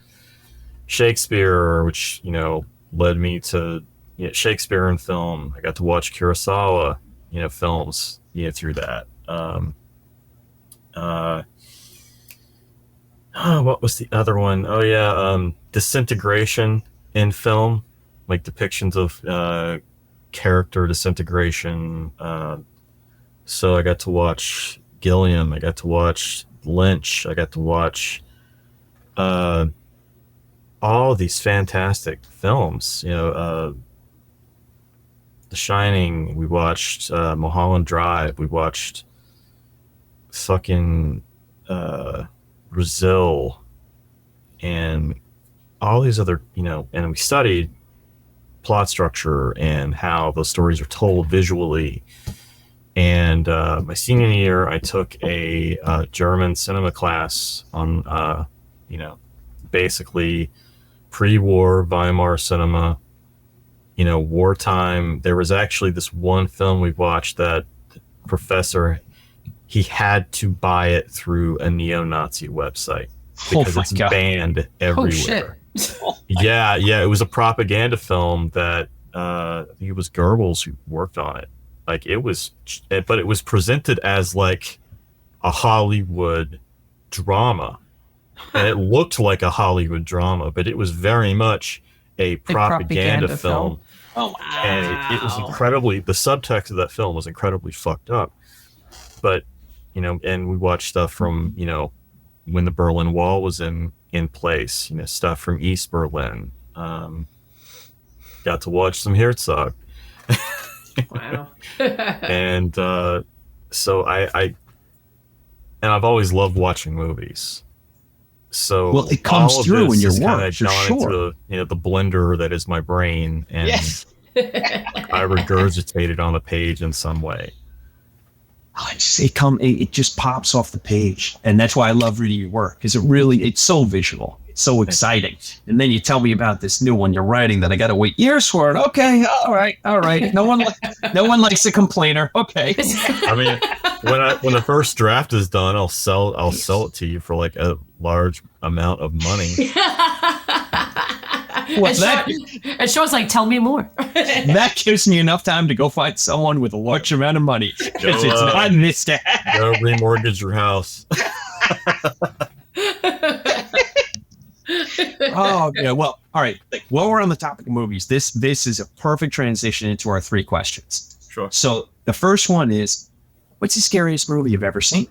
Shakespeare, which, you know, led me to, you know, Shakespeare and film. I got to watch Kurosawa, you know, films, you know, through that. What was the other one? Oh yeah, disintegration in film, like depictions of character disintegration. So I got to watch Gilliam, I got to watch Lynch, I got to watch all these fantastic films. You know, The Shining. We watched Mulholland Drive. We watched fucking Brazil, and all these other, you know, and we studied plot structure and how those stories are told visually. And my senior year, I took a German cinema class on, you know, basically pre-war Weimar cinema, you know, wartime. There was actually this one film we watched that the professor, he had to buy it through a neo-Nazi website because it's banned everywhere. Oh, shit. Yeah, it was a propaganda film that I think it was Goebbels who worked on it. Like, it was, but it was presented as like a Hollywood drama, and it looked like a Hollywood drama, but it was very much a propaganda film. Oh, wow. And it was incredibly, the subtext of that film was incredibly fucked up. But, you know, and we watched stuff from, you know, when the Berlin Wall was in place, you know, stuff from East Berlin. Got to watch some Herzog. Wow. And so and I've always loved watching movies. So well, it comes through in your work, for sure. Into, you know, the blender that is my brain, and I regurgitate it on the page in some way. It just pops off the page, and that's why I love reading your work, because it's so visual, it's so exciting. And then you tell me about this new one you're writing that I got to wait years for it. Okay, all right. No one likes a complainer. Okay. I mean, when the first draft is done, I'll sell it to you for like a large amount of money. And Sean's like, tell me more. That gives me enough time to go find someone with a large amount of money, because it's not in this stat. Go remortgage your house. Oh yeah, well, all right. While we're on the topic of movies, this is a perfect transition into our 3 questions. Sure. So the first one is, what's the scariest movie you've ever seen?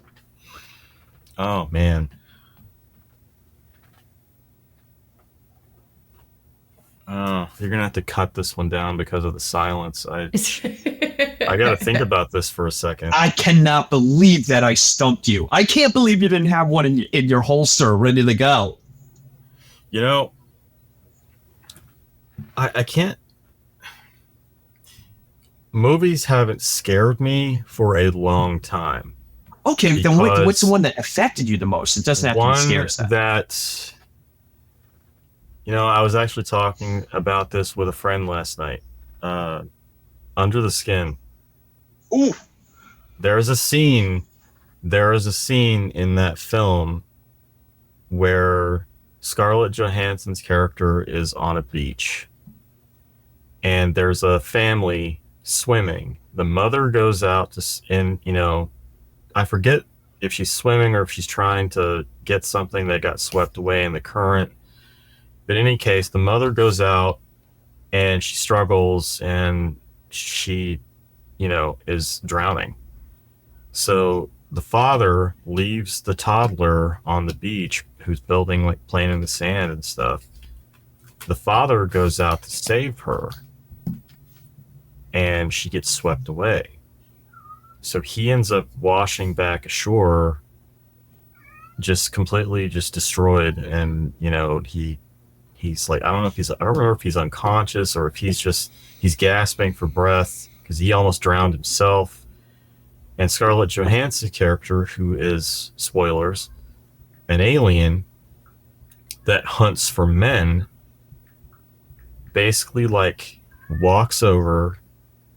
Oh man. Oh, you're gonna have to cut this one down because of the silence. I gotta think about this for a second. I cannot believe that I stumped you. I can't believe you didn't have one in your holster ready to go. You know, I can't. Movies haven't scared me for a long time. Okay, then what's the one that affected you the most? It doesn't have to be scary stuff. That, I was actually talking about this with a friend last night. Under the Skin. Ooh. There is a scene in that film where Scarlett Johansson's character is on a beach, and there's a family swimming. The mother goes out I forget if she's swimming or if she's trying to get something that got swept away in the current. But in any case, the mother goes out and she struggles and she, is drowning. So the father leaves the toddler on the beach who's playing in the sand and stuff. The father goes out to save her and she gets swept away. So he ends up washing back ashore, just completely just destroyed. And, he's like, I don't remember if he's unconscious or if he's gasping for breath because he almost drowned himself. And Scarlett Johansson's character, who is, spoilers, an alien that hunts for men, basically walks over,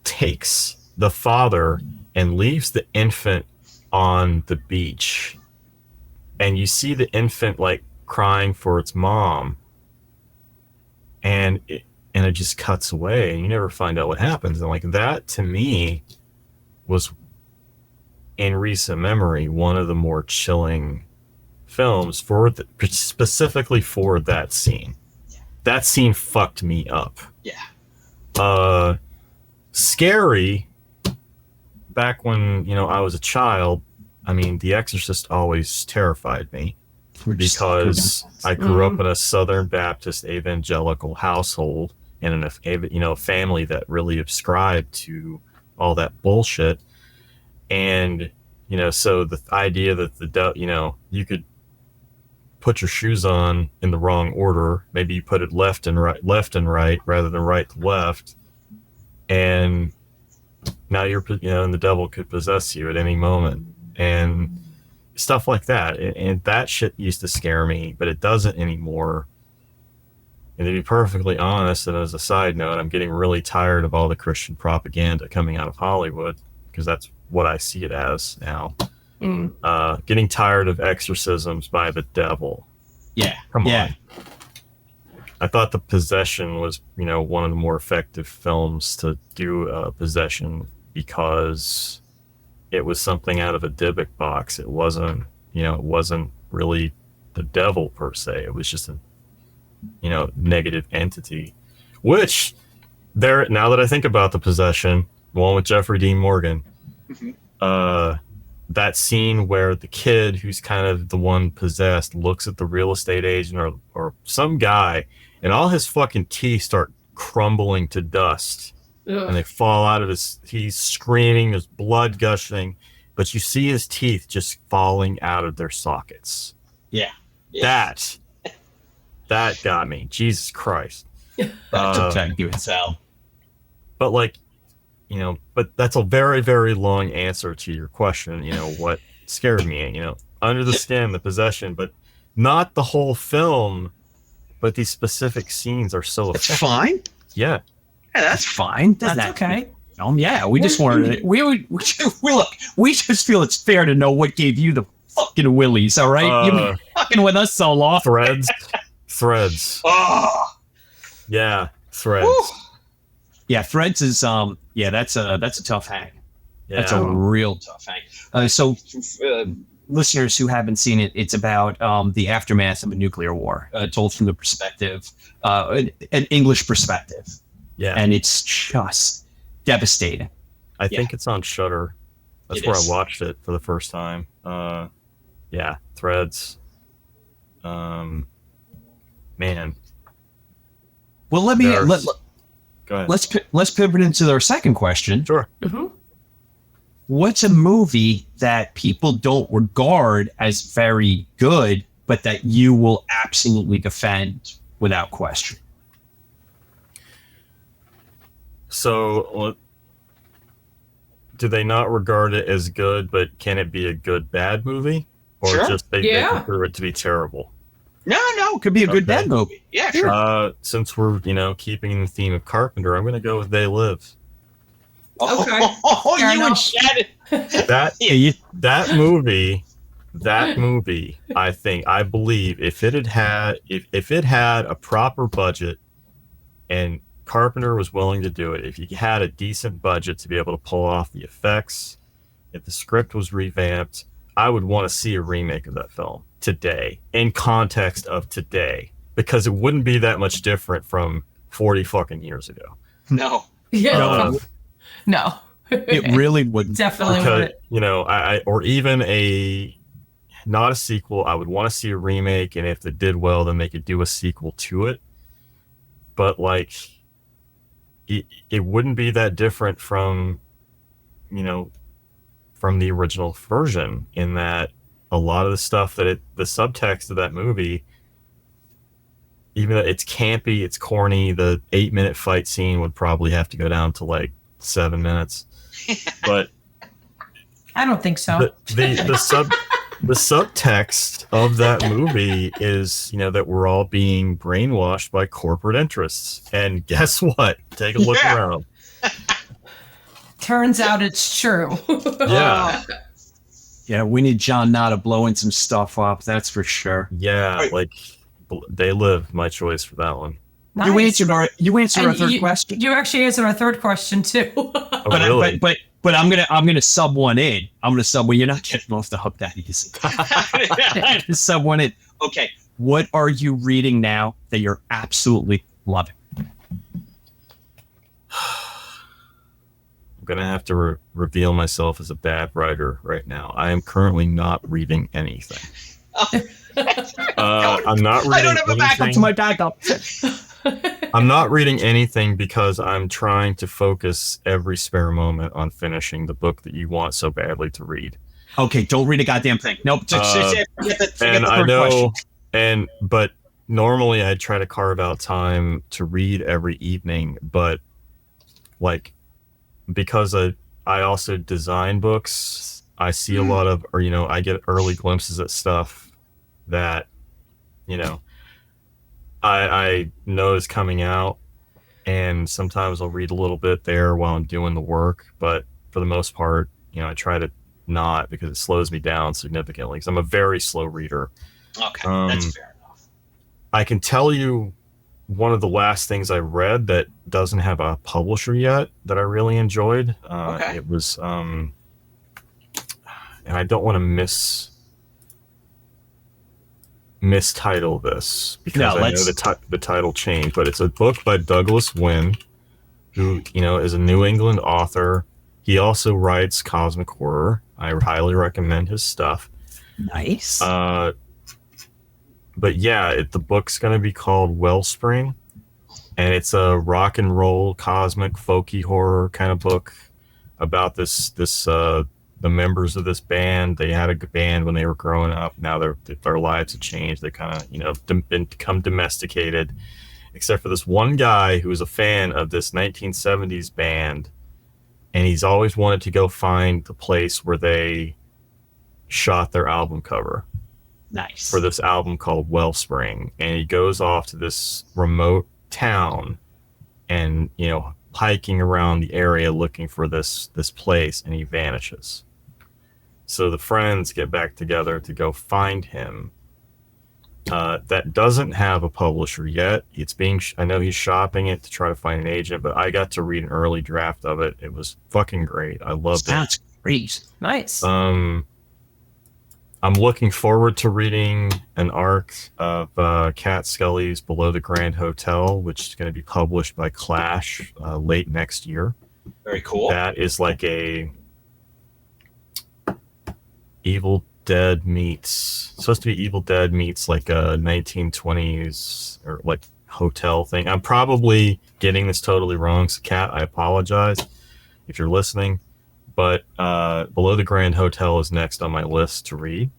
takes the father, and leaves the infant on the beach. And you see the infant crying for its mom. And it just cuts away and you never find out what happens. And that to me was, in recent memory, one of the more chilling films specifically for that scene. That scene fucked me up. Yeah. Scary. Back when, I was a child, The Exorcist always terrified me because I grew up in a Southern Baptist evangelical household and in a family that really ascribed to all that bullshit. And, so the idea that you could put your shoes on in the wrong order, maybe you put it left and right rather than right to left, and now and the devil could possess you at any moment and stuff like that. And that shit used to scare me, but it doesn't anymore. And to be perfectly honest, and as a side note, I'm getting really tired of all the Christian propaganda coming out of Hollywood because that's what I see it as now. Getting tired of exorcisms by the devil. Yeah. Come on. I thought The Possession was, one of the more effective films to do possession because it was something out of a Dybbuk box. It wasn't really the devil per se. It was just a, negative entity. Which, now that I think about The Possession, the one with Jeffrey Dean Morgan, that scene where the kid who's kind of the one possessed looks at the real estate agent or some guy, and all his fucking teeth start crumbling to dust. Ugh. And they fall out of he's screaming, there's blood gushing, but you see his teeth just falling out of their sockets. Yeah. That got me. Jesus Christ. That's okay. You can tell. But but that's a very, very long answer to your question. What scared me, Under the Skin, The Possession, but not the whole film, but these specific scenes are so It's effective. fine. Yeah. Yeah, that's fine. That's okay. Yeah, we just wanted it. We look. We just feel it's fair to know what gave you the fucking willies. All right, you've been fucking with us so long. Threads. Oh. Yeah, Threads. Woo. Yeah, Threads is that's a tough hang. Yeah. That's a real tough hang. So listeners who haven't seen it, it's about the aftermath of a nuclear war, told from the perspective, an English perspective. Yeah, and it's just devastating. I think it's on Shudder. That's where I watched it for the first time. Threads. Man. Well, Go ahead. Let's pivot into our second question. Sure. Mm-hmm. What's a movie that people don't regard as very good, but that you will absolutely defend without question? So, do they not regard it as good, but can it be a good bad movie? Or Sure. just they consider it to be terrible? No, it could be a good bad movie. Yeah, sure. Since we're, keeping the theme of Carpenter, I'm going to go with They Live. Okay. You and Shannon. That movie, I believe if it had a proper budget and Carpenter was willing to do it, if you had a decent budget to be able to pull off the effects, if the script was revamped, I would want to see a remake of that film today, in context of today, because it wouldn't be that much different from 40 fucking years ago. No. Yeah. No. It really wouldn't. Definitely Because, wouldn't. or even not a sequel. I would want to see a remake, and if it did well, then they could do a sequel to it. But it wouldn't be that different from the original version, in that a lot of the stuff the subtext of that movie, even though it's campy, it's corny, the 8-minute fight scene would probably have to go down to 7 minutes. But I don't think so. The subtext of that movie is, that we're all being brainwashed by corporate interests. And guess what? Take a look around. Turns out it's true. Yeah. Yeah, we need John Nada blowing some stuff up, that's for sure. Yeah, They Live, my choice for that one. Nice. You answered our third question. You actually answered our third question too. Really? But I'm gonna sub one in. Well, you're not getting off the hook that easy. I'm gonna sub one in. Okay, what are you reading now that you're absolutely loving? I'm gonna have to reveal myself as a bad writer right now. I am currently not reading anything. I'm not reading. I don't have a backup to my backup. I'm not reading anything because I'm trying to focus every spare moment on finishing the book that you want so badly to read. Okay, don't read a goddamn thing. Nope. Forget and the I know, question. but normally I try to carve out time to read every evening, but because I also design books, I see a lot of, I get early glimpses at stuff that, I know is coming out, and sometimes I'll read a little bit there while I'm doing the work, but for the most part, I try to not, because it slows me down significantly, because I'm a very slow reader. Okay, that's fair enough. I can tell you one of the last things I read that doesn't have a publisher yet that I really enjoyed. It was, and I don't want to mistitle this because I know the title changed, but it's a book by Douglas Wynne, who is a New England author. He also writes cosmic horror. I highly recommend his stuff. Nice. But yeah, the book's going to be called Wellspring, and it's a rock and roll cosmic folky horror kind of book about the members of this band. They had a band when they were growing up. Now their lives have changed. They kind of become domesticated, except for this one guy who was a fan of this 1970s band, and he's always wanted to go find the place where they shot their album cover. Nice. For this album called Wellspring, and he goes off to this remote town and hiking around the area looking for this place, and he vanishes. So the friends get back together to go find him. That doesn't have a publisher yet. I know he's shopping it to try to find an agent, but I got to read an early draft of it. It was fucking great. I loved it. That's great. Nice. I'm looking forward to reading an arc of Cat Scully's Below the Grand Hotel, which is going to be published by Clash late next year. Very cool. That is like a Evil Dead supposed to be Evil Dead meets like a 1920s or like hotel thing. I'm probably getting this totally wrong, so Kat, I apologize if you're listening. But Below the Grand Hotel is next on my list to read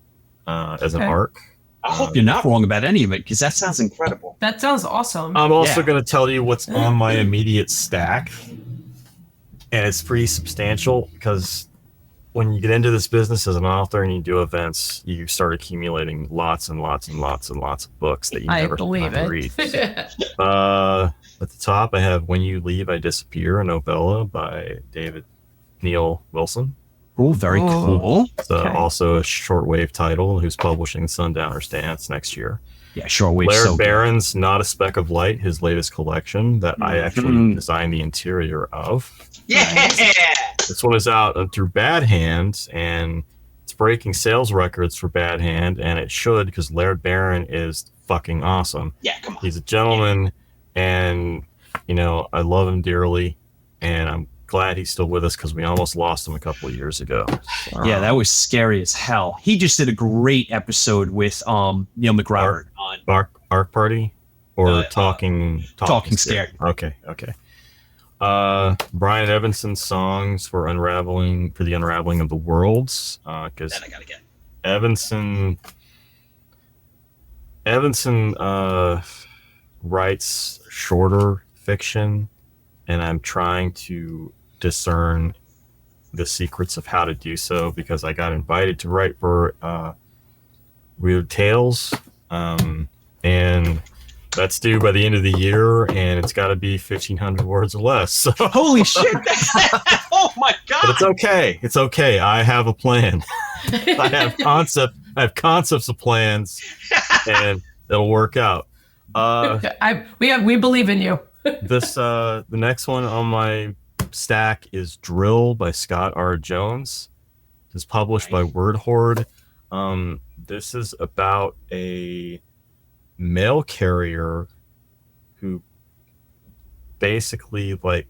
as an arc. I hope you're not wrong about any of it, because that sounds incredible. That sounds awesome. I'm also going to tell you what's on my immediate stack. and it's pretty substantial because when you get into this business as an author and you do events, you start accumulating lots and lots and lots and lots of books that you never have to read. At the top, I have When You Leave, I Disappear, a novella by David Neil Wilson. Oh, very cool. It's also a shortwave title who's publishing Sundowners Dance next year. Yeah, shortwave. Laird Barron's Not a Speck of Light, his latest collection that I actually designed the interior of. Yeah! This one is out through Bad Hands, and it's breaking sales records for Bad Hand, and it should, because Laird Barron is fucking awesome. Yeah, come on. He's a gentleman, and, you know, I love him dearly, and I'm glad he's still with us because we almost lost him a couple of years ago. Yeah, that was scary as hell. He just did a great episode with Neil McGrath on Arc Party or Talking Scared. Okay. Brian Evanson's songs for the unraveling of the worlds. Because I gotta get Evanson writes shorter fiction, and I'm trying to discern the secrets of how to do so because I got invited to write for Weird Tales, and that's due by the end of the year, and it's got to be 1,500 words or less. So. Holy shit! Oh my god! But it's okay. It's okay. I have a plan. I have concepts of plans, and it'll work out. We believe in you. The next one on my stack is Drill by Scott R. Jones. It's published by Word Horde. This is about a mail carrier who basically like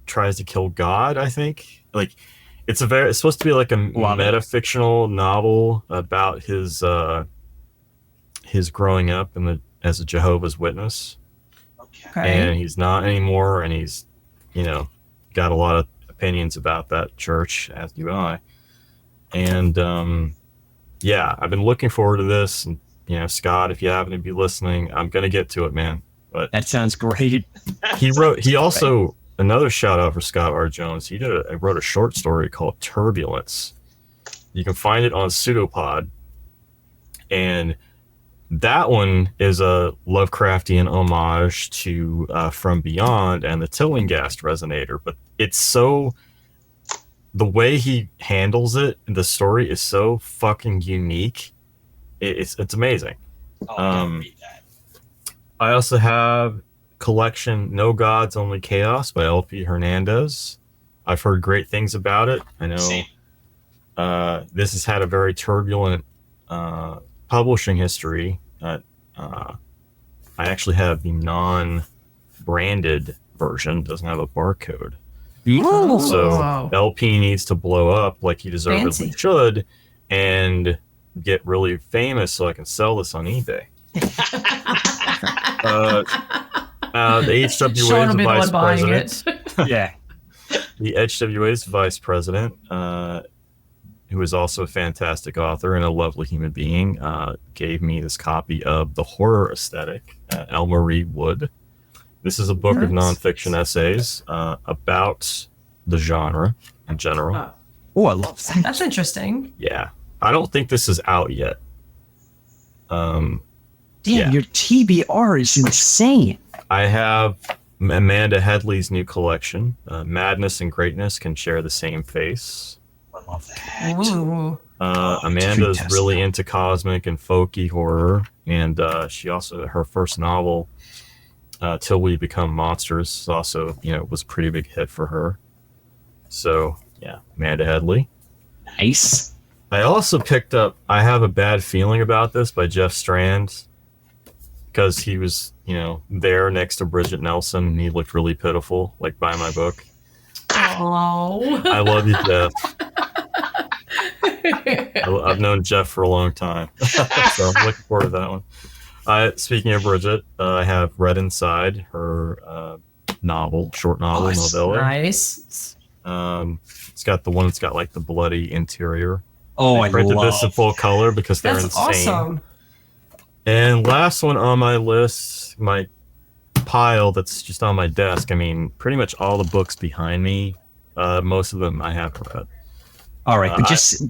tries to kill God, I think. Like it's supposed to be like a meta-fictional novel about his growing up as a Jehovah's Witness. Okay. And he's not anymore, and he's, got a lot of opinions about that church, as do I. And I've been looking forward to this. And Scott, if you happen to be listening, I'm gonna get to it, man. But that sounds great. He also another shout out for Scott R. Jones. He wrote a short story called Turbulence. You can find it on Pseudopod, and that one is a Lovecraftian homage to From Beyond and the Tillinghast Resonator, but the way he handles it, the story is so fucking unique. It's amazing. Oh, I gotta read that. I also have collection No Gods, Only Chaos by L.P. Hernandez. I've heard great things about it. I know this has had a very turbulent publishing history. I actually have the non-branded version. Doesn't have a barcode. Oh. So LP needs to blow up like he deservedly should and get really famous so I can sell this on eBay. The HWA is the vice president. Yeah. The HWA is vice president, who is also a fantastic author and a lovely human being, gave me this copy of The Horror Aesthetic, Elmarie Wood. This is a book of nonfiction essays about the genre in general. Oh, I love that. That's interesting. Yeah. I don't think this is out yet. Damn, your TBR is insane. I have Amanda Headley's new collection, Madness and Greatness Can Share the Same Face. I love that. Ooh. Amanda's really into cosmic and folky horror, and she also, her first novel, Till We Become Monsters, also, was a pretty big hit for her. So, yeah, Amanda Headley. Nice. I also picked up I Have a Bad Feeling About This by Jeff Strand, because he was, there next to Bridget Nelson, and he looked really pitiful, like by my book. Oh. I love you, Jeff. I've known Jeff for a long time, so I'm looking forward to that one. Speaking of Bridget, I have Red Inside, her short novel, novella. Nice. It's got the one that's got like the bloody interior. Oh, I printed this in full color because they're That's insane. awesome. And last one on my list, my pile that's just on my desk, I mean, pretty much all the books behind me, most of them I have read. All right, but just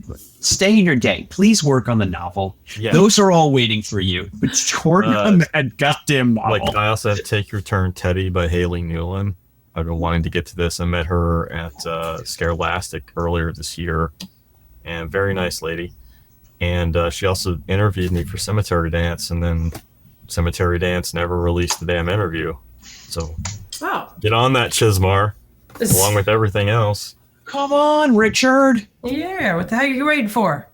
stay in your day. Please work on the novel. Yeah. Those are all waiting for you. But work on that goddamn novel. Like, I also have Take Your Turn, Teddy by Haley Newland. I've been wanting to get to this. I met her at Scarelastic earlier this year, and very nice lady. And she also interviewed me for Cemetery Dance, and then Cemetery Dance never released the damn interview. So get on that, Chismar, along with everything else. Come on, Richard. Yeah, what the hell are you waiting for?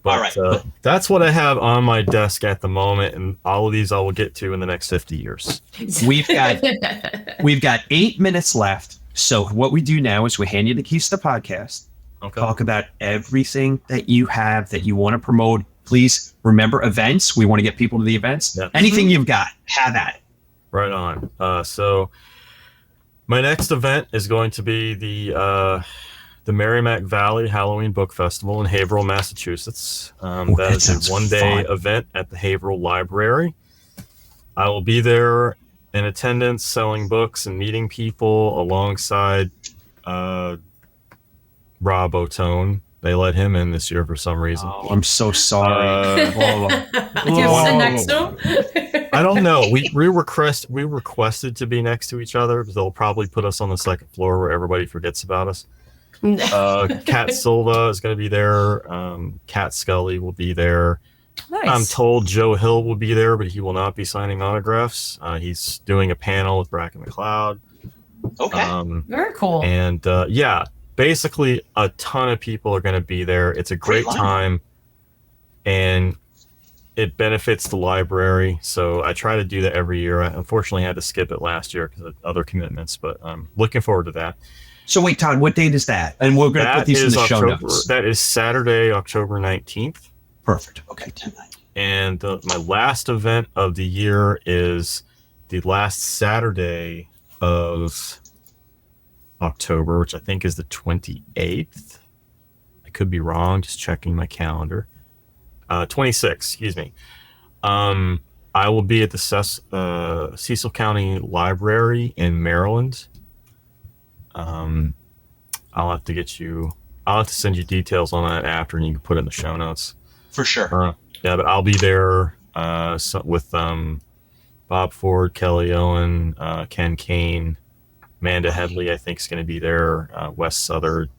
But, all right. That's what I have on my desk at the moment, and all of these I will get to in the next 50 years. We've got 8 minutes left. So what we do now is we hand you the keys to the podcast. Okay. Talk about everything that you have that you want to promote. Please remember events. We want to get people to the events. Yep. Anything you've got, have at it. Right on. So my next event is going to be the Merrimack Valley Halloween Book Festival in Haverhill, Massachusetts. That is a one-day event at the Haverhill Library. I will be there in attendance, selling books and meeting people alongside Rob Otone. They let him in this year for some reason. Oh, I'm so sorry. Do you have to sit next to him? I don't know. We requested to be next to each other, because they'll probably put us on the second floor where everybody forgets about us. Kat Silva is going to be there. Kat Scully will be there. Nice. I'm told Joe Hill will be there, but he will not be signing autographs. He's doing a panel with Bracken McLeod. Okay. Very cool. And basically a ton of people are going to be there. It's a great time, and it benefits the library. So I try to do that every year. I unfortunately had to skip it last year because of other commitments, but I'm looking forward to that. So wait, Todd, what date is that? And we're going to put these in the show notes. That is Saturday, October 19th. Perfect. Okay, tonight. And my last event of the year is the last Saturday of October, which I think is the 28th. I could be wrong, just checking my calendar. 26th, excuse me. I will be at the Cecil County Library in Maryland. I'll have to send you details on that after, and you can put it in the show notes. For sure. Yeah, but I'll be there with Bob Ford, Kelly Owen, Ken Kane, Amanda Headley, I think, is going to be there. Wes Southard,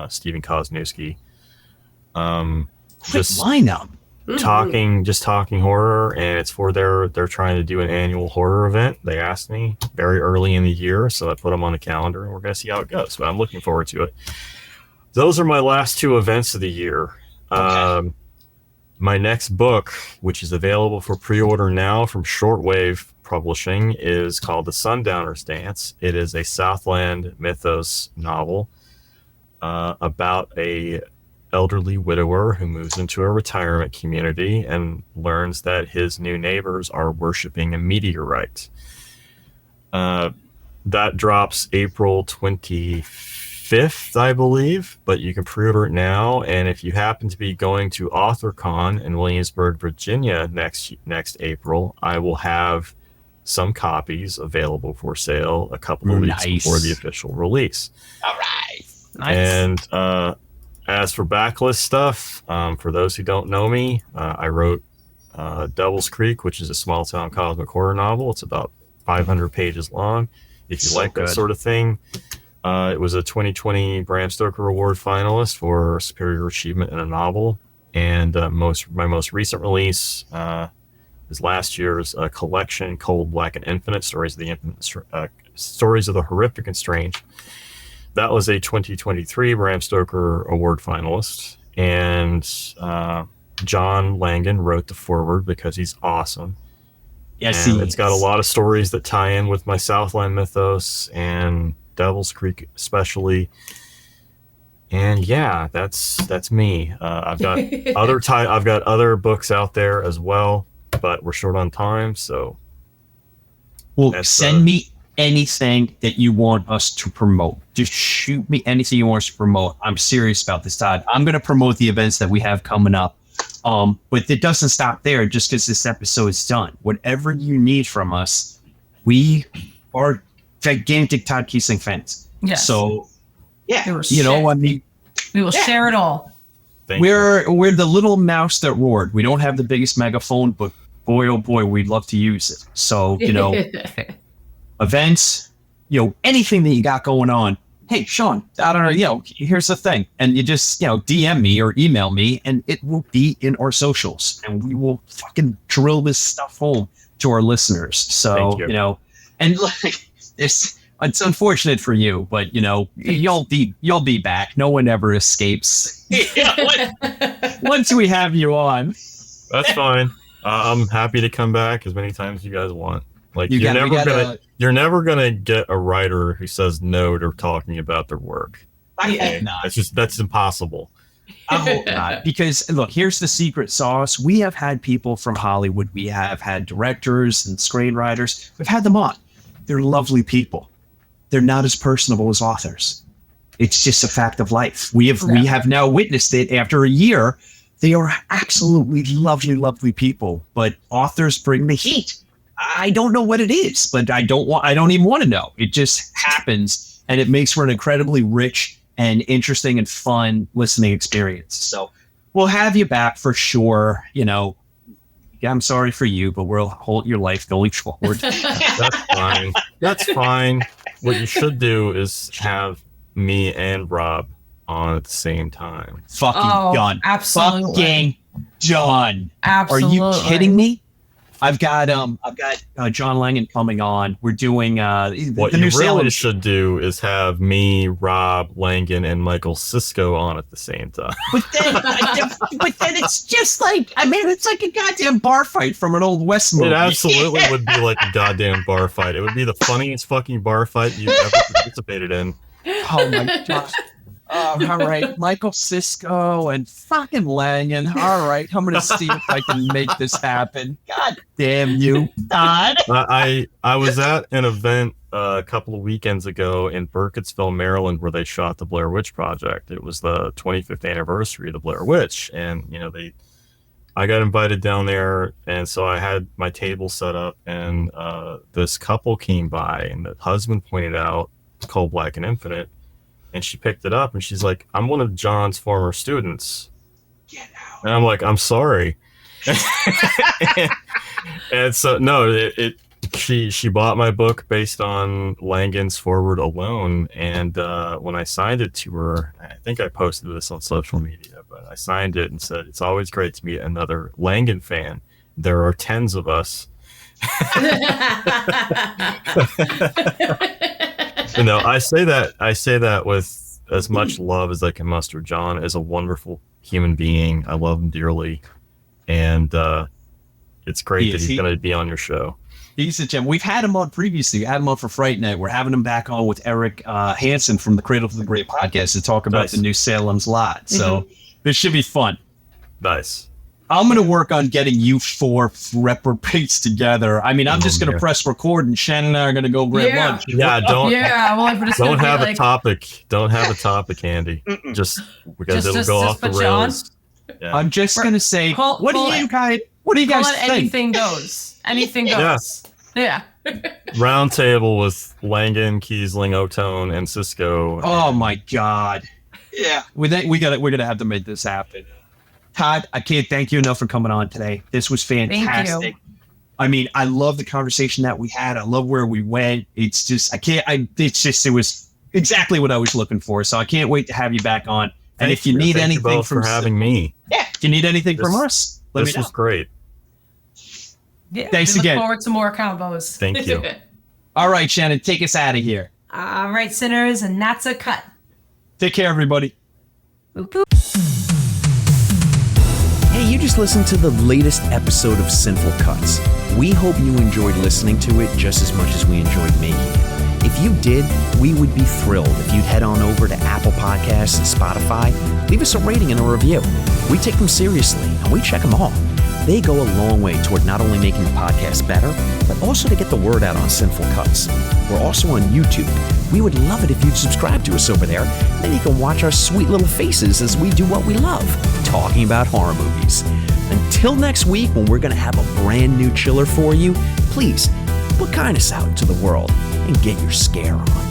Stephen Kosniewski. Just lineup. Talking horror, and it's for they're trying to do an annual horror event. They asked me very early in the year, so I put them on the calendar, and we're going to see how it goes. But I'm looking forward to it. Those are my last two events of the year. Okay. My next book, which is available for pre-order now from Shortwave Publishing, is called The Sundowner's Dance. It is a Southland mythos novel about a elderly widower who moves into a retirement community and learns that his new neighbors are worshiping a meteorite. That drops April 25th, I believe, but you can pre-order it now. And if you happen to be going to AuthorCon in Williamsburg, Virginia next April, I will have some copies available for sale a couple of weeks before the official release. All right. Nice. And as for backlist stuff, for those who don't know me, I wrote Devil's Creek, which is a small town cosmic horror novel. It's about 500 pages long. If you like that sort of thing, it was a 2020 Bram Stoker Award finalist for Superior Achievement in a Novel. And my most recent release is last year's collection, Cold, Black, and Infinite, Stories of the Horrific and Strange. That was a 2023 Bram Stoker Award finalist, and John Langan wrote the foreword because he's awesome. Yes, and it's got a lot of stories that tie in with my Southland mythos and Devil's Creek especially. And yeah, that's me. I've got other books out there as well, but we're short on time, so. Well, send me anything that you want us to promote. Just shoot me anything you want us to promote. I'm serious about this, Todd. I'm going to promote the events that we have coming up. But it doesn't stop there just because this episode is done. Whatever you need from us, we are gigantic Todd Keisling fans. Yes. So, yeah, They were I mean, we will share it all. we're the little mouse that roared. We don't have the biggest megaphone, but boy, oh boy, we'd love to use it. So, events, anything that you got going on. Hey, Sean, I don't know, here's the thing. And you just, DM me or email me, and it will be in our socials. And we will fucking drill this stuff home to our listeners. So, and like, it's unfortunate for you, but, you'll be back. No one ever escapes. Once we have you on. That's fine. I'm happy to come back as many times as you guys want. Like, you're never gonna get a writer who says no to talking about their work. I hope not. That's impossible. I hope not. Because look, here's the secret sauce. We have had people from Hollywood. We have had directors and screenwriters. We've had them on. They're lovely people. They're not as personable as authors. It's just a fact of life. We have now witnessed it after a year. They are absolutely lovely, lovely people. But authors bring the heat. I don't know what it is, but I don't even want to know. It just happens, and it makes for an incredibly rich and interesting and fun listening experience. So we'll have you back for sure. I'm sorry for you, but we'll hold your life going forward. That's fine. What you should do is have me and Rob on at the same time. Fucking done. Absolutely. Fucking done. Absolutely. Are you kidding me? I've got John Langan coming on. We're doing what you really should do is have me, Rob, Langan, and Michael Cisco on at the same time. But then it's just like, it's like a goddamn bar fight from an old West movie. It absolutely would be like a goddamn bar fight. It would be the funniest fucking bar fight you've ever participated in. Oh my gosh. All right, Michael Cisco and fucking Langan. All right, I'm gonna see if I can make this happen. God damn you, Todd. I was at an event a couple of weekends ago in Burkittsville, Maryland, where they shot the Blair Witch Project. It was the 25th anniversary of the Blair Witch, and I got invited down there, and so I had my table set up, and this couple came by, and the husband pointed out Cold Black and Infinite. And she picked it up and she's like, I'm one of John's former students. Get out. And I'm like, I'm sorry. and so, no, she bought my book based on Langan's foreword alone. And when I signed it to her, I think I posted this on social media, but I signed it and said, it's always great to meet another Langan fan. There are tens of us. I say that with as much love as I can muster. John is a wonderful human being. I love him dearly, and it's great that he's going to be on your show. He's a gem. We've had him on previously. We had him on for Fright Night. We're having him back on with Eric Hansen from the Cradle to the Grave podcast to talk about the new Salem's Lot. So this should be fun. Nice. I'm going to work on getting you four reprobates together. I'm just going to press record, and Shannon and I are going to go grab lunch. Yeah, don't have a topic. Don't have a topic, Andy. Just because it'll go off the rails. Yeah. I'm just going to say, what do you guys think? Anything goes. Anything goes. Yeah. Round table with Langan, Keisling, Otone, and Cisco. Oh my God. Yeah. We're going to have to make this happen. Todd, I can't thank you enough for coming on today. This was fantastic. Thank you. I love the conversation that we had. I love where we went. It's just, it was exactly what I was looking for. So I can't wait to have you back on. And if you need anything from having me. Yeah. If you need anything from us, let me know. This was great. Yeah. Thanks again. Look forward to more combos. Thank you. All right, Shannon, take us out of here. All right, Cinners, and that's a cut. Take care, everybody. Boop, boop. Hey, you just listened to the latest episode of Sinful Cuts. We hope you enjoyed listening to it just as much as we enjoyed making it. If you did, we would be thrilled if you'd head on over to Apple Podcasts and Spotify, leave us a rating and a review. We take them seriously, and we check them all. They go a long way toward not only making the podcast better, but also to get the word out on Sinful Cuts. We're also on YouTube. We would love it if you'd subscribe to us over there. Then you can watch our sweet little faces as we do what we love, talking about horror movies. Until next week, when we're going to have a brand new chiller for you, please, put kindness out into the world. and get your scare on.